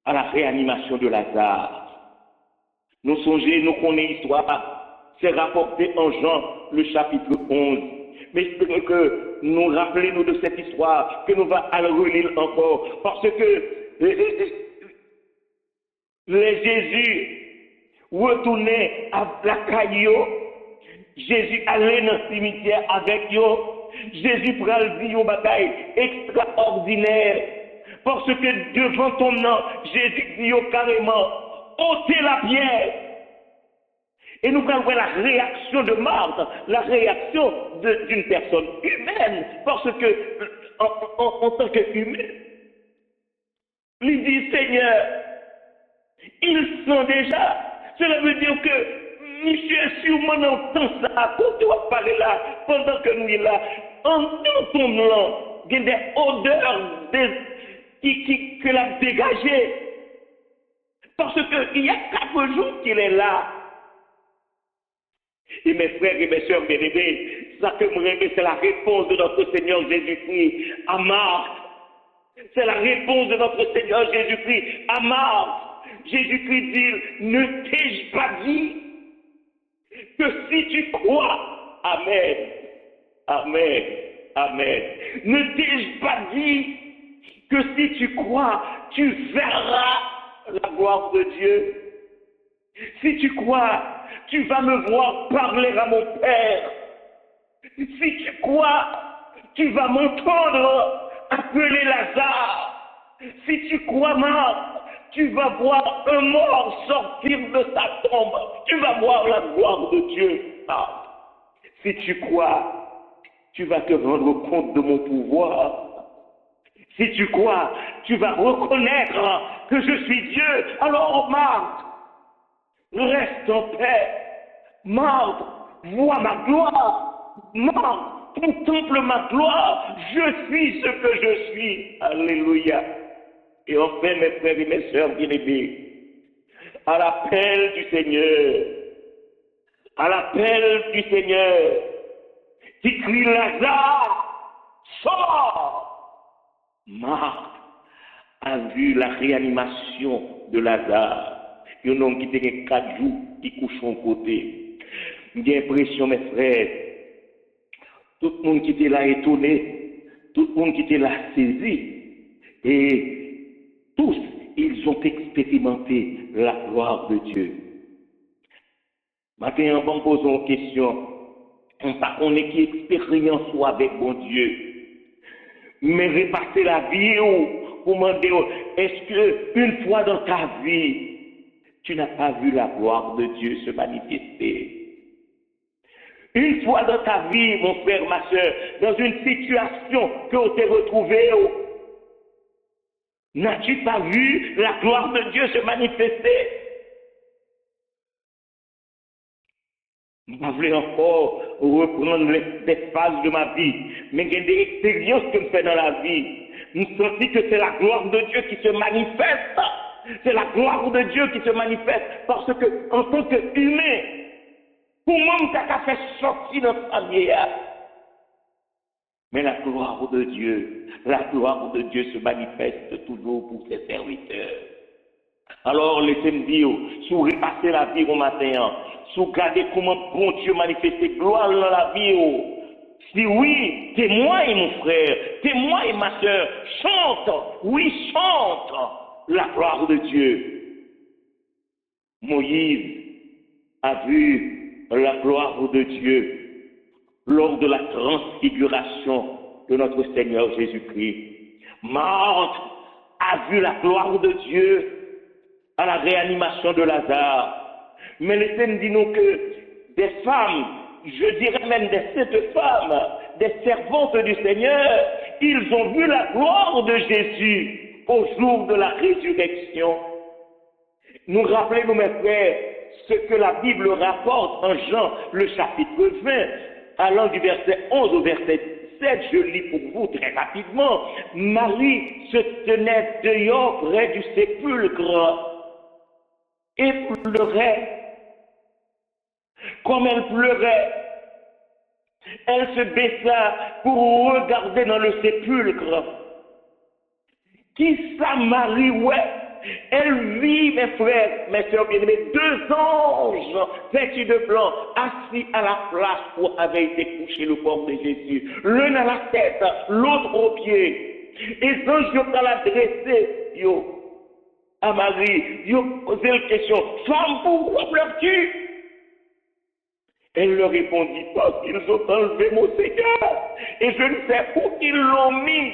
à la réanimation de Lazare. Nous songez, nous connaissons l'histoire, c'est rapporté en Jean, le chapitre 11. Mais espérons que nous rappelons de cette histoire, que nous allons relire encore, parce que les Jésus retournaient à la caillou. Jésus allait dans le cimetière avec eux. Jésus prend une bataille extraordinaire. Parce que devant ton nom, Jésus dit carrément, ôtez la pierre. Et nous allons voir la réaction de Marthe, la réaction d'une personne humaine. Parce que, en tant qu'humain, il dit, Seigneur, ils sont déjà. Cela veut dire que monsieur, sûrement entend ça, quand tu vas parler là, pendant que nous sommes là, en entendant, il y a des odeurs qu'il a dégagées. Parce qu'il y a 4 jours qu'il est là. Et mes frères et mes sœurs bien-aimés, ça que moi c'est la réponse de notre Seigneur Jésus-Christ à Marthe. C'est la réponse de notre Seigneur Jésus-Christ à Marthe. Jésus-Christ dit, ne t'ai-je pas dit que si tu crois, Amen, Amen, Amen. Ne t'ai-je pas dit que si tu crois, tu verras la gloire de Dieu? Si tu crois, tu vas me voir parler à mon Père. Si tu crois, tu vas m'entendre appeler Lazare. Si tu crois, Marc, tu vas voir un mort sortir de sa tombe. Tu vas voir la gloire de Dieu. Si tu crois, tu vas te rendre compte de mon pouvoir. Si tu crois, tu vas reconnaître que je suis Dieu. Alors, Marc, reste en paix. Marc, vois ma gloire. Marc, contemple ma gloire. Je suis ce que je suis. Alléluia. Et enfin, mes frères et mes sœurs bien-aimés, à l'appel du Seigneur, qui crie Lazare, sors. Marc a vu la réanimation de Lazare. Un homme qui était 4 jours, qui couche son côté. J'ai l'impression, mes frères, tout le monde qui était là étonné, tout le monde qui était là saisi, et tous, ils ont expérimenté la gloire de Dieu. Maintenant, on va poser une question. On est qui expérience avec bon Dieu. Mais repasser la vie pour demander, est-ce que une fois dans ta vie, tu n'as pas vu la gloire de Dieu se manifester? Une fois dans ta vie, mon frère, ma soeur, dans une situation que tu t'es retrouvé, n'as-tu pas vu la gloire de Dieu se manifester? Je voulais encore reprendre les phases de ma vie, mais il y a des expériences que je fais dans la vie. Je sens que c'est la gloire de Dieu qui se manifeste. C'est la gloire de Dieu qui se manifeste parce que, en tant qu'humain, pour moi, je n'ai fait sortir notre famille. Mais la gloire de Dieu se manifeste toujours pour ses serviteurs. Alors, laissez-moi dire, si vous repassez la vie au matin, si vous regardez comment bon Dieu manifeste gloire dans la vie, si oui, témoigne mon frère, témoigne ma soeur, chante, oui, chante la gloire de Dieu. Moïse a vu la gloire de Dieu lors de la transfiguration de notre Seigneur Jésus-Christ. Marthe a vu la gloire de Dieu à la réanimation de Lazare. Mais laissez-nous dire que des femmes, je dirais même des saintes femmes, des servantes du Seigneur, ils ont vu la gloire de Jésus au jour de la résurrection. Nous rappelons, mes frères, ce que la Bible rapporte en Jean, le chapitre 20, allant du verset 11 au verset 7, je lis pour vous très rapidement. Marie se tenait dehors près du sépulcre et pleurait. Comme elle pleurait, elle se baissa pour regarder dans le sépulcre. Qui ça, Marie, ouais? Elle vit, mes frères, mes soeurs bien-aimés, 2 anges vêtus de blanc, assis à la place où avait été couché le corps de Jésus. L'un à la tête, l'autre aux pieds. Et les anges ont l'adressé, à Marie, ils ont posé la question, femme, pourquoi pleures-tu? Elle leur répondit, parce qu'ils ont enlevé mon Seigneur, et je ne sais où ils l'ont mis.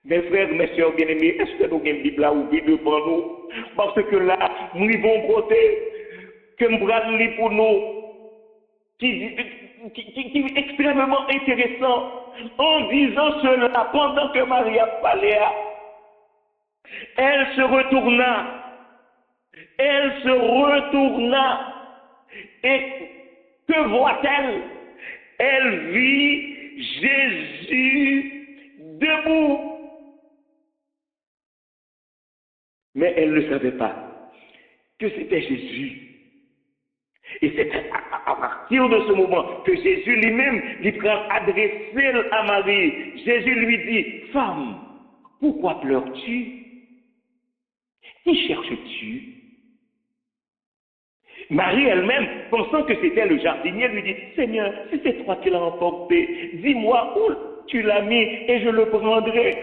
Mes frères, mes soeurs bien-aimés, est-ce que nous avons une Bible à ouvrir devant nous? Parce que là, nous vivons côté que nous allons lire pour nous, qui est extrêmement intéressant. En disant cela, pendant que Marie a parlé, elle se retourna. Et que voit-elle? Elle vit Jésus debout. Mais elle ne savait pas que c'était Jésus. Et c'est à partir de ce moment que Jésus lui-même lui prend adressé à Marie. Jésus lui dit, femme, pourquoi pleures-tu? Qui cherches-tu? Marie elle-même, pensant que c'était le jardinier, lui dit, Seigneur, si c'est toi qui l'as emporté, dis-moi où tu l'as mis et je le prendrai.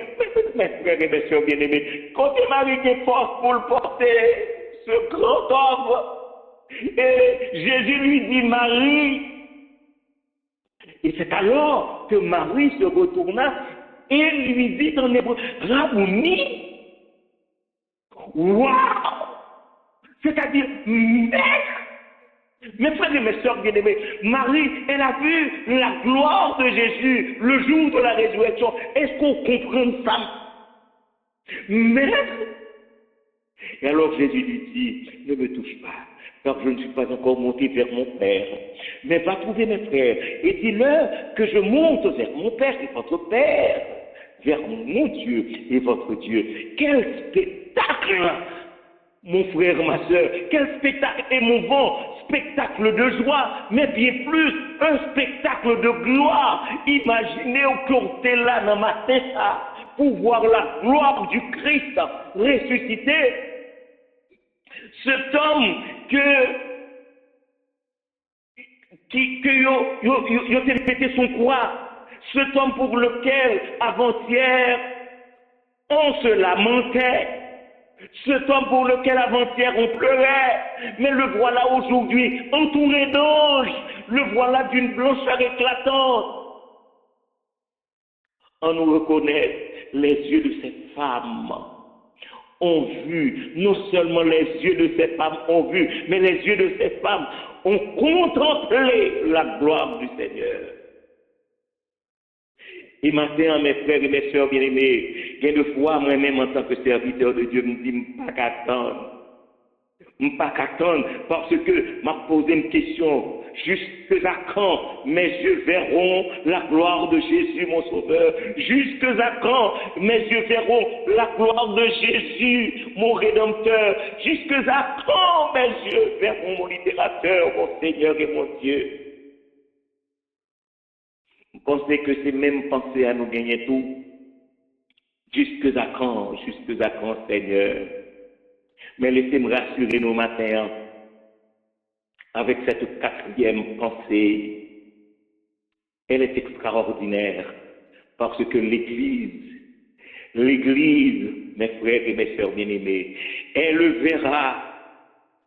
Mes frères et mes soeurs bien-aimés, quand Marie est force pour le porter, ce grand homme, et Jésus lui dit, Marie. Et c'est alors que Marie se retourna et lui dit en hébreu, Rabouni. Waouh! C'est-à-dire, maître! Mes frères et mes soeurs bien-aimés, Marie, elle a vu la gloire de Jésus le jour de la résurrection. Est-ce qu'on comprend ça? Maître! Et alors Jésus lui dit, ne me touche pas, car je ne suis pas encore monté vers mon Père. Mais va trouver mes frères et dis-leur que je monte vers mon Père et votre Père, vers mon Dieu et votre Dieu. Quel spectacle! Mon frère, ma soeur, quel spectacle émouvant, spectacle de joie, mais bien plus, un spectacle de gloire. Imaginez au côté là dans ma tête pour voir la gloire du Christ ressuscité. Cet homme qui a pété son croix, cet homme pour lequel avant-hier on se lamentait, cet homme pour lequel avant-hier on pleurait, mais le voilà aujourd'hui entouré d'anges, le voilà d'une blancheur éclatante. On nous reconnaît, les yeux de cette femme ont vu, non seulement les yeux de cette femme ont vu, mais les yeux de cette femme ont contemplé la gloire du Seigneur. Et maintenant, mes frères et mes soeurs bien-aimés, bien de fois, moi-même, en tant que serviteur de Dieu, je me dis, je ne pas qu'attendre, parce que m'a posé une question, jusqu'à quand mes yeux verront la gloire de Jésus, mon Sauveur? Jusqu'à quand mes yeux verront la gloire de Jésus, mon Rédempteur? Jusqu'à quand mes yeux verront mon libérateur, mon Seigneur et mon Dieu? Vous pensez que c'est même penser à nous gagner tout? Jusqu'à quand, Seigneur? Mais laissez-moi rassurer nos matins avec cette quatrième pensée. Elle est extraordinaire parce que l'Église, mes frères et mes sœurs bien-aimés, elle verra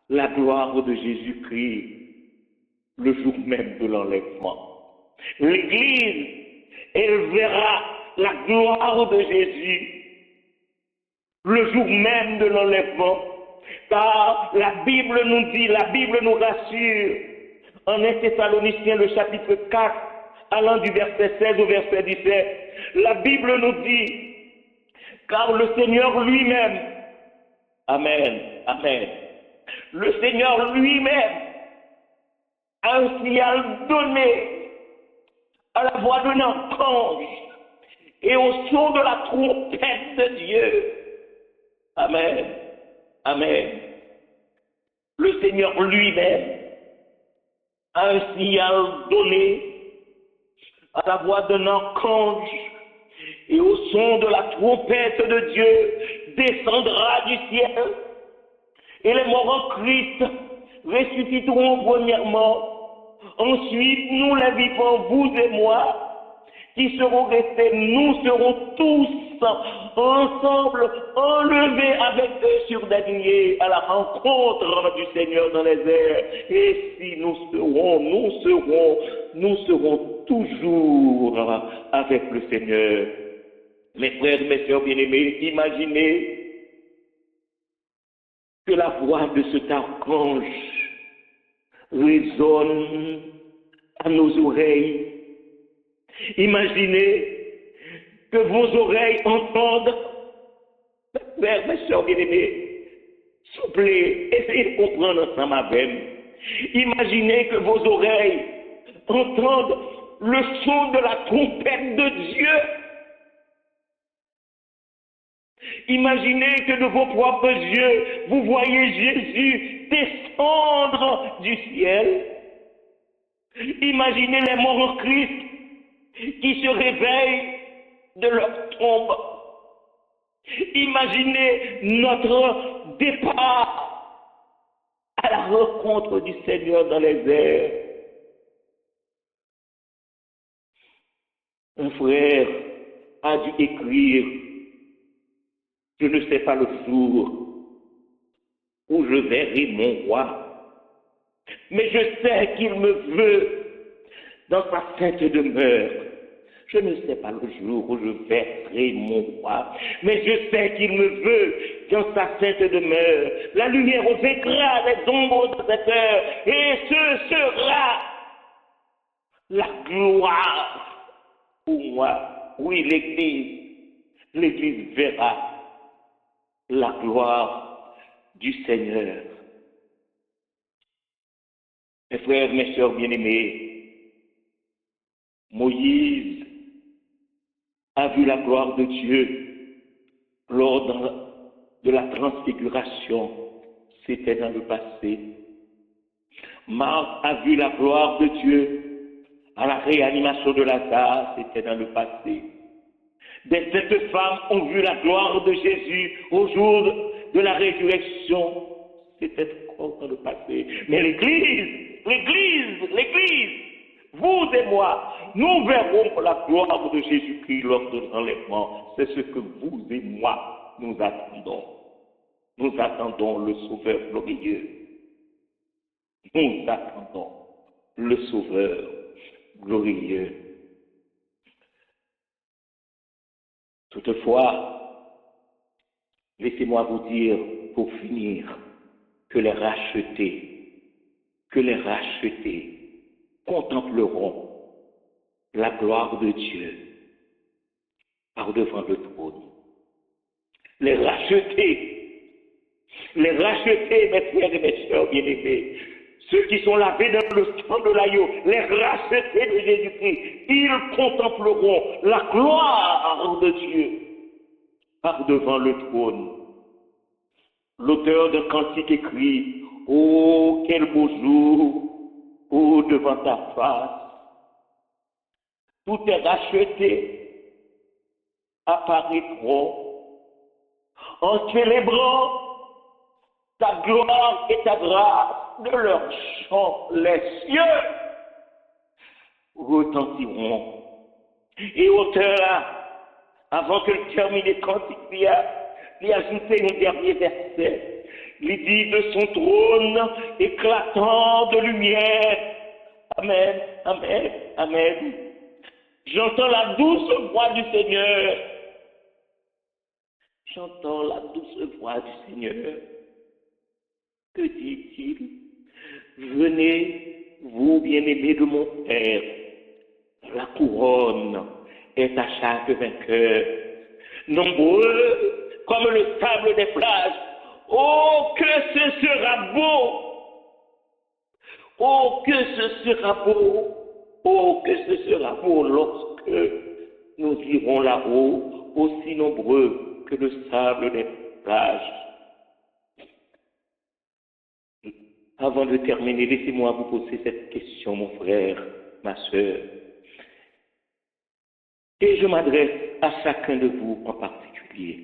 la gloire de Jésus-Christ le jour même de l'enlèvement. L'Église, elle verra la gloire de Jésus le jour même de l'enlèvement. Car la Bible nous dit, la Bible nous rassure, en 1 Thessaloniciens, le chapitre 4, allant du verset 16 au verset 17, la Bible nous dit, car le Seigneur lui-même, Amen, Amen, le Seigneur lui-même a un signal donné à la voix d'un archange et au son de la trompette de Dieu. Amen. Amen. Le Seigneur lui-même a un signal donné à la voix d'un archange et au son de la trompette de Dieu descendra du ciel et les morts en Christ ressusciteront premièrement. Ensuite, nous les vivants, vous et moi, qui serons restés, nous serons tous ensemble enlevés avec eux sur des nuées à la rencontre du Seigneur dans les airs. Et si nous serons toujours avec le Seigneur. Mes frères, mes sœurs bien-aimés, imaginez que la voix de cet archange résonne à nos oreilles. Imaginez que vos oreilles entendent, mes frères, mes sœurs bien-aimés, s'il vous plaît, essayez de comprendre ensemble avec moi. Imaginez que vos oreilles entendent le son de la trompette de Dieu. Imaginez que de vos propres yeux, vous voyez Jésus descendre du ciel. Imaginez les morts en Christ qui se réveillent de leur tombe. Imaginez notre départ à la rencontre du Seigneur dans les airs. Un frère a dû écrire, je ne sais pas le jour où je verrai mon roi, mais je sais qu'il me veut dans sa sainte demeure. Je ne sais pas le jour où je verrai mon roi, mais je sais qu'il me veut dans sa sainte demeure. La lumière vaincra les ombres de cette heure, et ce sera la gloire pour moi. Oui, l'Église verra la gloire du Seigneur. Mes frères, mes sœurs bien-aimés, Moïse a vu la gloire de Dieu lors de la transfiguration, c'était dans le passé. Marc a vu la gloire de Dieu à la réanimation de Lazare, c'était dans le passé. Des sept femmes ont vu la gloire de Jésus au jour de la résurrection, c'était encore dans le passé. Mais l'Église, vous et moi, nous verrons la gloire de Jésus-Christ lors de l'enlèvement. C'est ce que vous et moi, nous attendons. Nous attendons le Sauveur glorieux. Nous attendons le Sauveur glorieux. Toutefois, laissez-moi vous dire, pour finir, que les rachetés contempleront la gloire de Dieu par devant le trône. Les rachetés, mes frères et mes sœurs bien-aimés, ceux qui sont lavés dans le sang de l'agneau, les rachetés de Jésus-Christ, ils contempleront la gloire de Dieu par devant le trône. L'auteur d'un cantique écrit, « Oh, quel beau jour, oh, devant ta face, tout est racheté, apparaîtront en célébrant ta gloire et ta grâce, de leur chant les cieux retentiront. » Et auteur, avant que le termine le cantique, lui a ajouté un dernier verset. Il dit de son trône éclatant de lumière. Amen, amen, amen. J'entends la douce voix du Seigneur. J'entends la douce voix du Seigneur. Que dit-il? Venez, vous bien-aimés de mon Père. La couronne est à chaque vainqueur. Nombreux comme le sable des plages. Oh, que ce sera beau! Oh, que ce sera beau! Oh, que ce sera beau lorsque nous irons là-haut, aussi nombreux que le sable des plages. Avant de terminer, laissez-moi vous poser cette question, mon frère, ma sœur. Et je m'adresse à chacun de vous en particulier.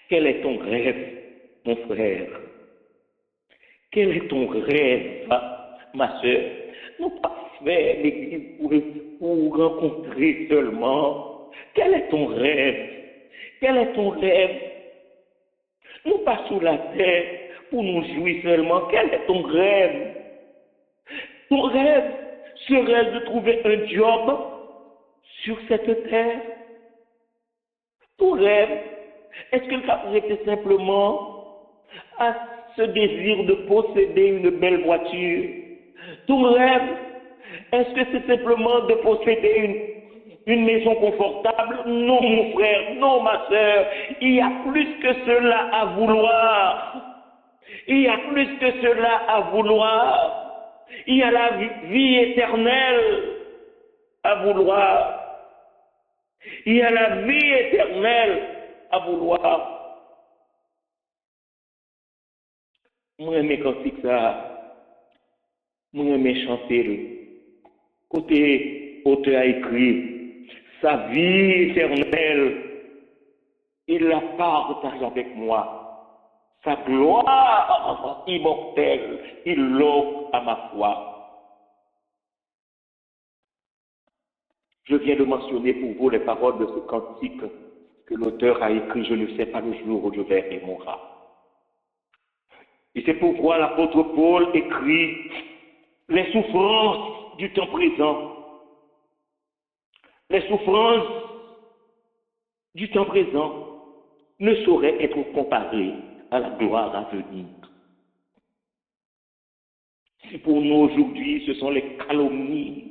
Quel est ton rêve, mon frère? Quel est ton rêve, ma sœur? Non pas faire l'église pour rencontrer seulement. Quel est ton rêve? Quel est ton rêve? Non pas sous la terre pour nous jouir seulement. Quel est ton rêve? Ton rêve serait de trouver un job sur cette terre? Ton rêve, est-ce que ça pourrait être simplement à ce désir de posséder une belle voiture? Ton rêve, est-ce que c'est simplement de posséder une maison confortable? Non, mon frère, non, ma soeur. Il y a plus que cela à vouloir. Il y a plus que cela à vouloir. Il y a la vie éternelle à vouloir. Il y a la vie éternelle à vouloir. Moi, j'aime cantique ça. Moi, j'aime chanter. Côté auteur a écrit, sa vie éternelle, il la partage avec moi. Sa gloire immortel, il l'offre à ma foi. Je viens de mentionner pour vous les paroles de ce cantique que l'auteur a écrit, je ne sais pas le jour où je verrai mon rat. Et c'est pourquoi l'apôtre Paul écrit les souffrances du temps présent. Les souffrances du temps présent ne sauraient être comparées à la gloire à venir. Si pour nous aujourd'hui ce sont les calomnies,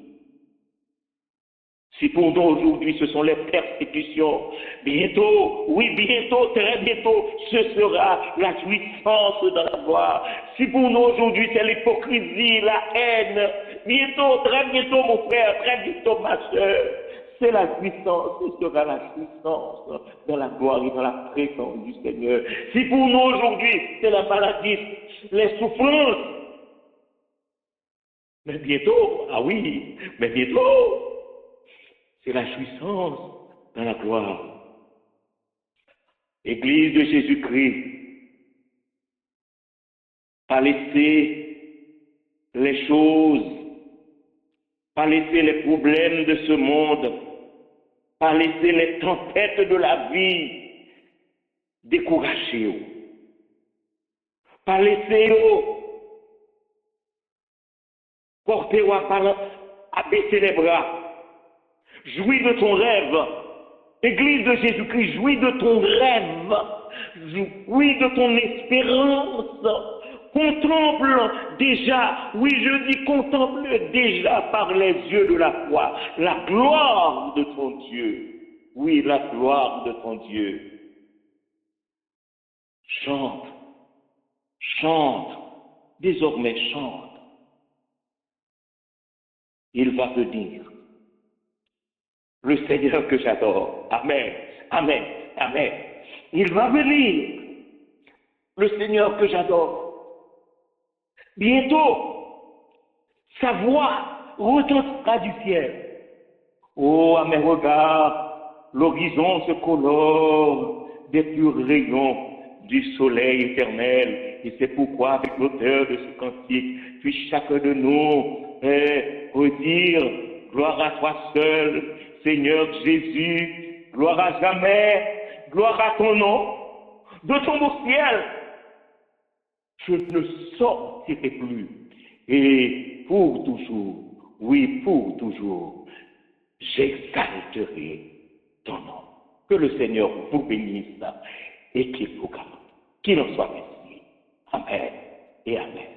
si pour nous aujourd'hui ce sont les persécutions, bientôt, oui bientôt, très bientôt, ce sera la jouissance dans la gloire. Si pour nous aujourd'hui c'est l'hypocrisie, la haine, bientôt, très bientôt mon frère, très bientôt ma soeur, c'est la jouissance, ce sera la jouissance dans la gloire et dans la présence du Seigneur. Si pour nous aujourd'hui c'est la maladie, les souffrances, mais bientôt, ah oui, mais bientôt, c'est la jouissance dans la gloire. Église de Jésus-Christ, pas laisser les choses, pas laisser les problèmes de ce monde, pas laisser les tempêtes de la vie décourager. Pas laisser porter à baisser les bras. Jouis de ton rêve. Église de Jésus-Christ, jouis de ton rêve. Jouis de ton espérance. Contemple déjà, oui je dis contemple déjà par les yeux de la foi, la gloire de ton Dieu. Oui, la gloire de ton Dieu. Chante, chante, désormais chante. Il va venir. Le Seigneur que j'adore. Amen, amen, amen. Il va venir. Le Seigneur que j'adore. Bientôt, sa voix retentira du ciel. Oh, à mes regards, l'horizon se colore des purs rayons du soleil éternel. Et c'est pourquoi, avec l'auteur de ce cantique, puis chacun de nous redire gloire à toi seul, Seigneur Jésus, gloire à jamais, gloire à ton nom, de ton beau ciel. Je ne sortirai plus. Et pour toujours, oui, pour toujours, j'exalterai ton nom. Que le Seigneur vous bénisse et qu'il vous garde. Qu'il en soit ainsi. Amen et amen.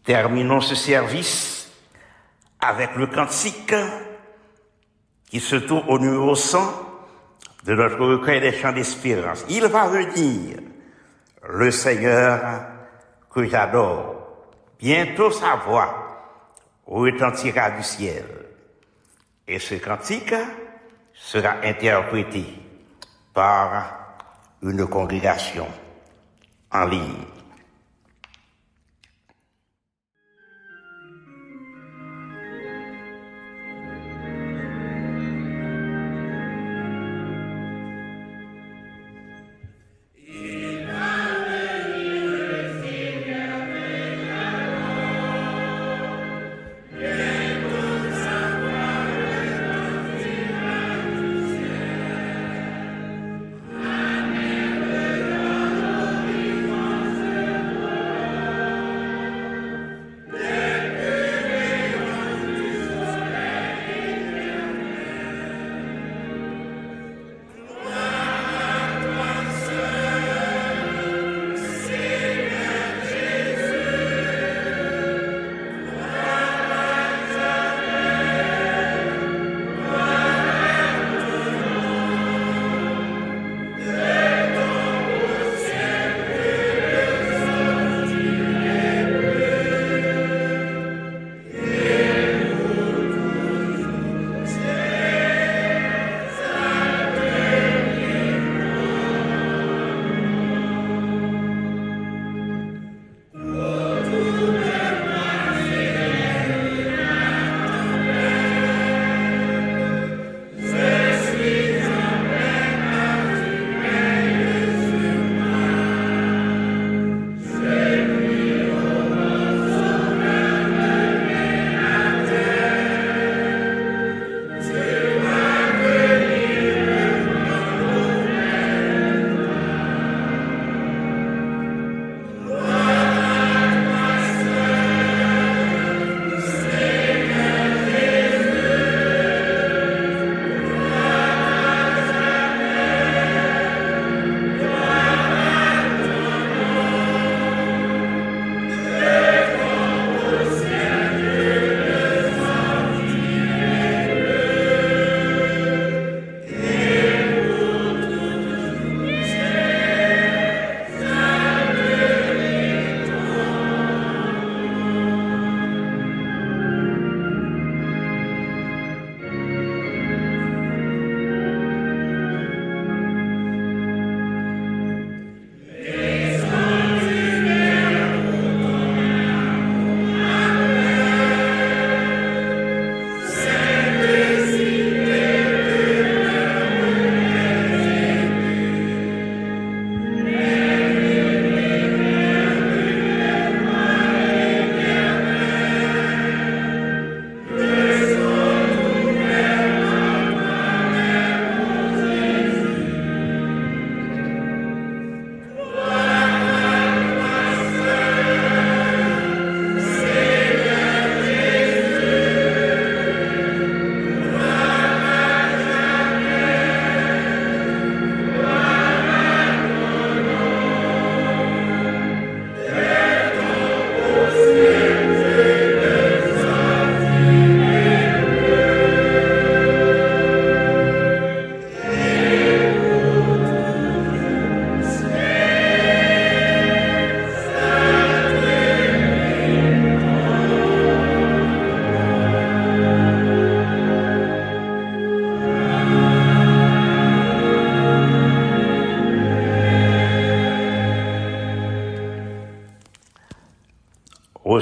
Terminons ce service avec le cantique qui se trouve au numéro 100 de notre recueil des chants d'espérance. Il va venir, le Seigneur que j'adore. Bientôt sa voix retentira du ciel. Et ce cantique sera interprété par une congrégation en ligne. Amen.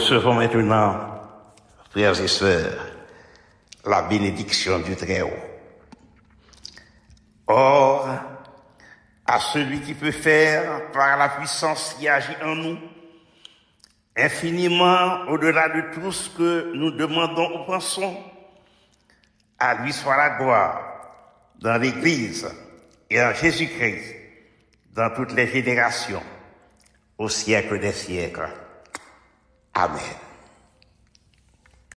recevons maintenant, frères et sœurs, la bénédiction du Très-Haut. Or, à celui qui peut faire, par la puissance qui agit en nous, infiniment au-delà de tout ce que nous demandons ou pensons, à lui soit la gloire dans l'Église et en Jésus-Christ, dans toutes les générations, au siècle des siècles. Amen.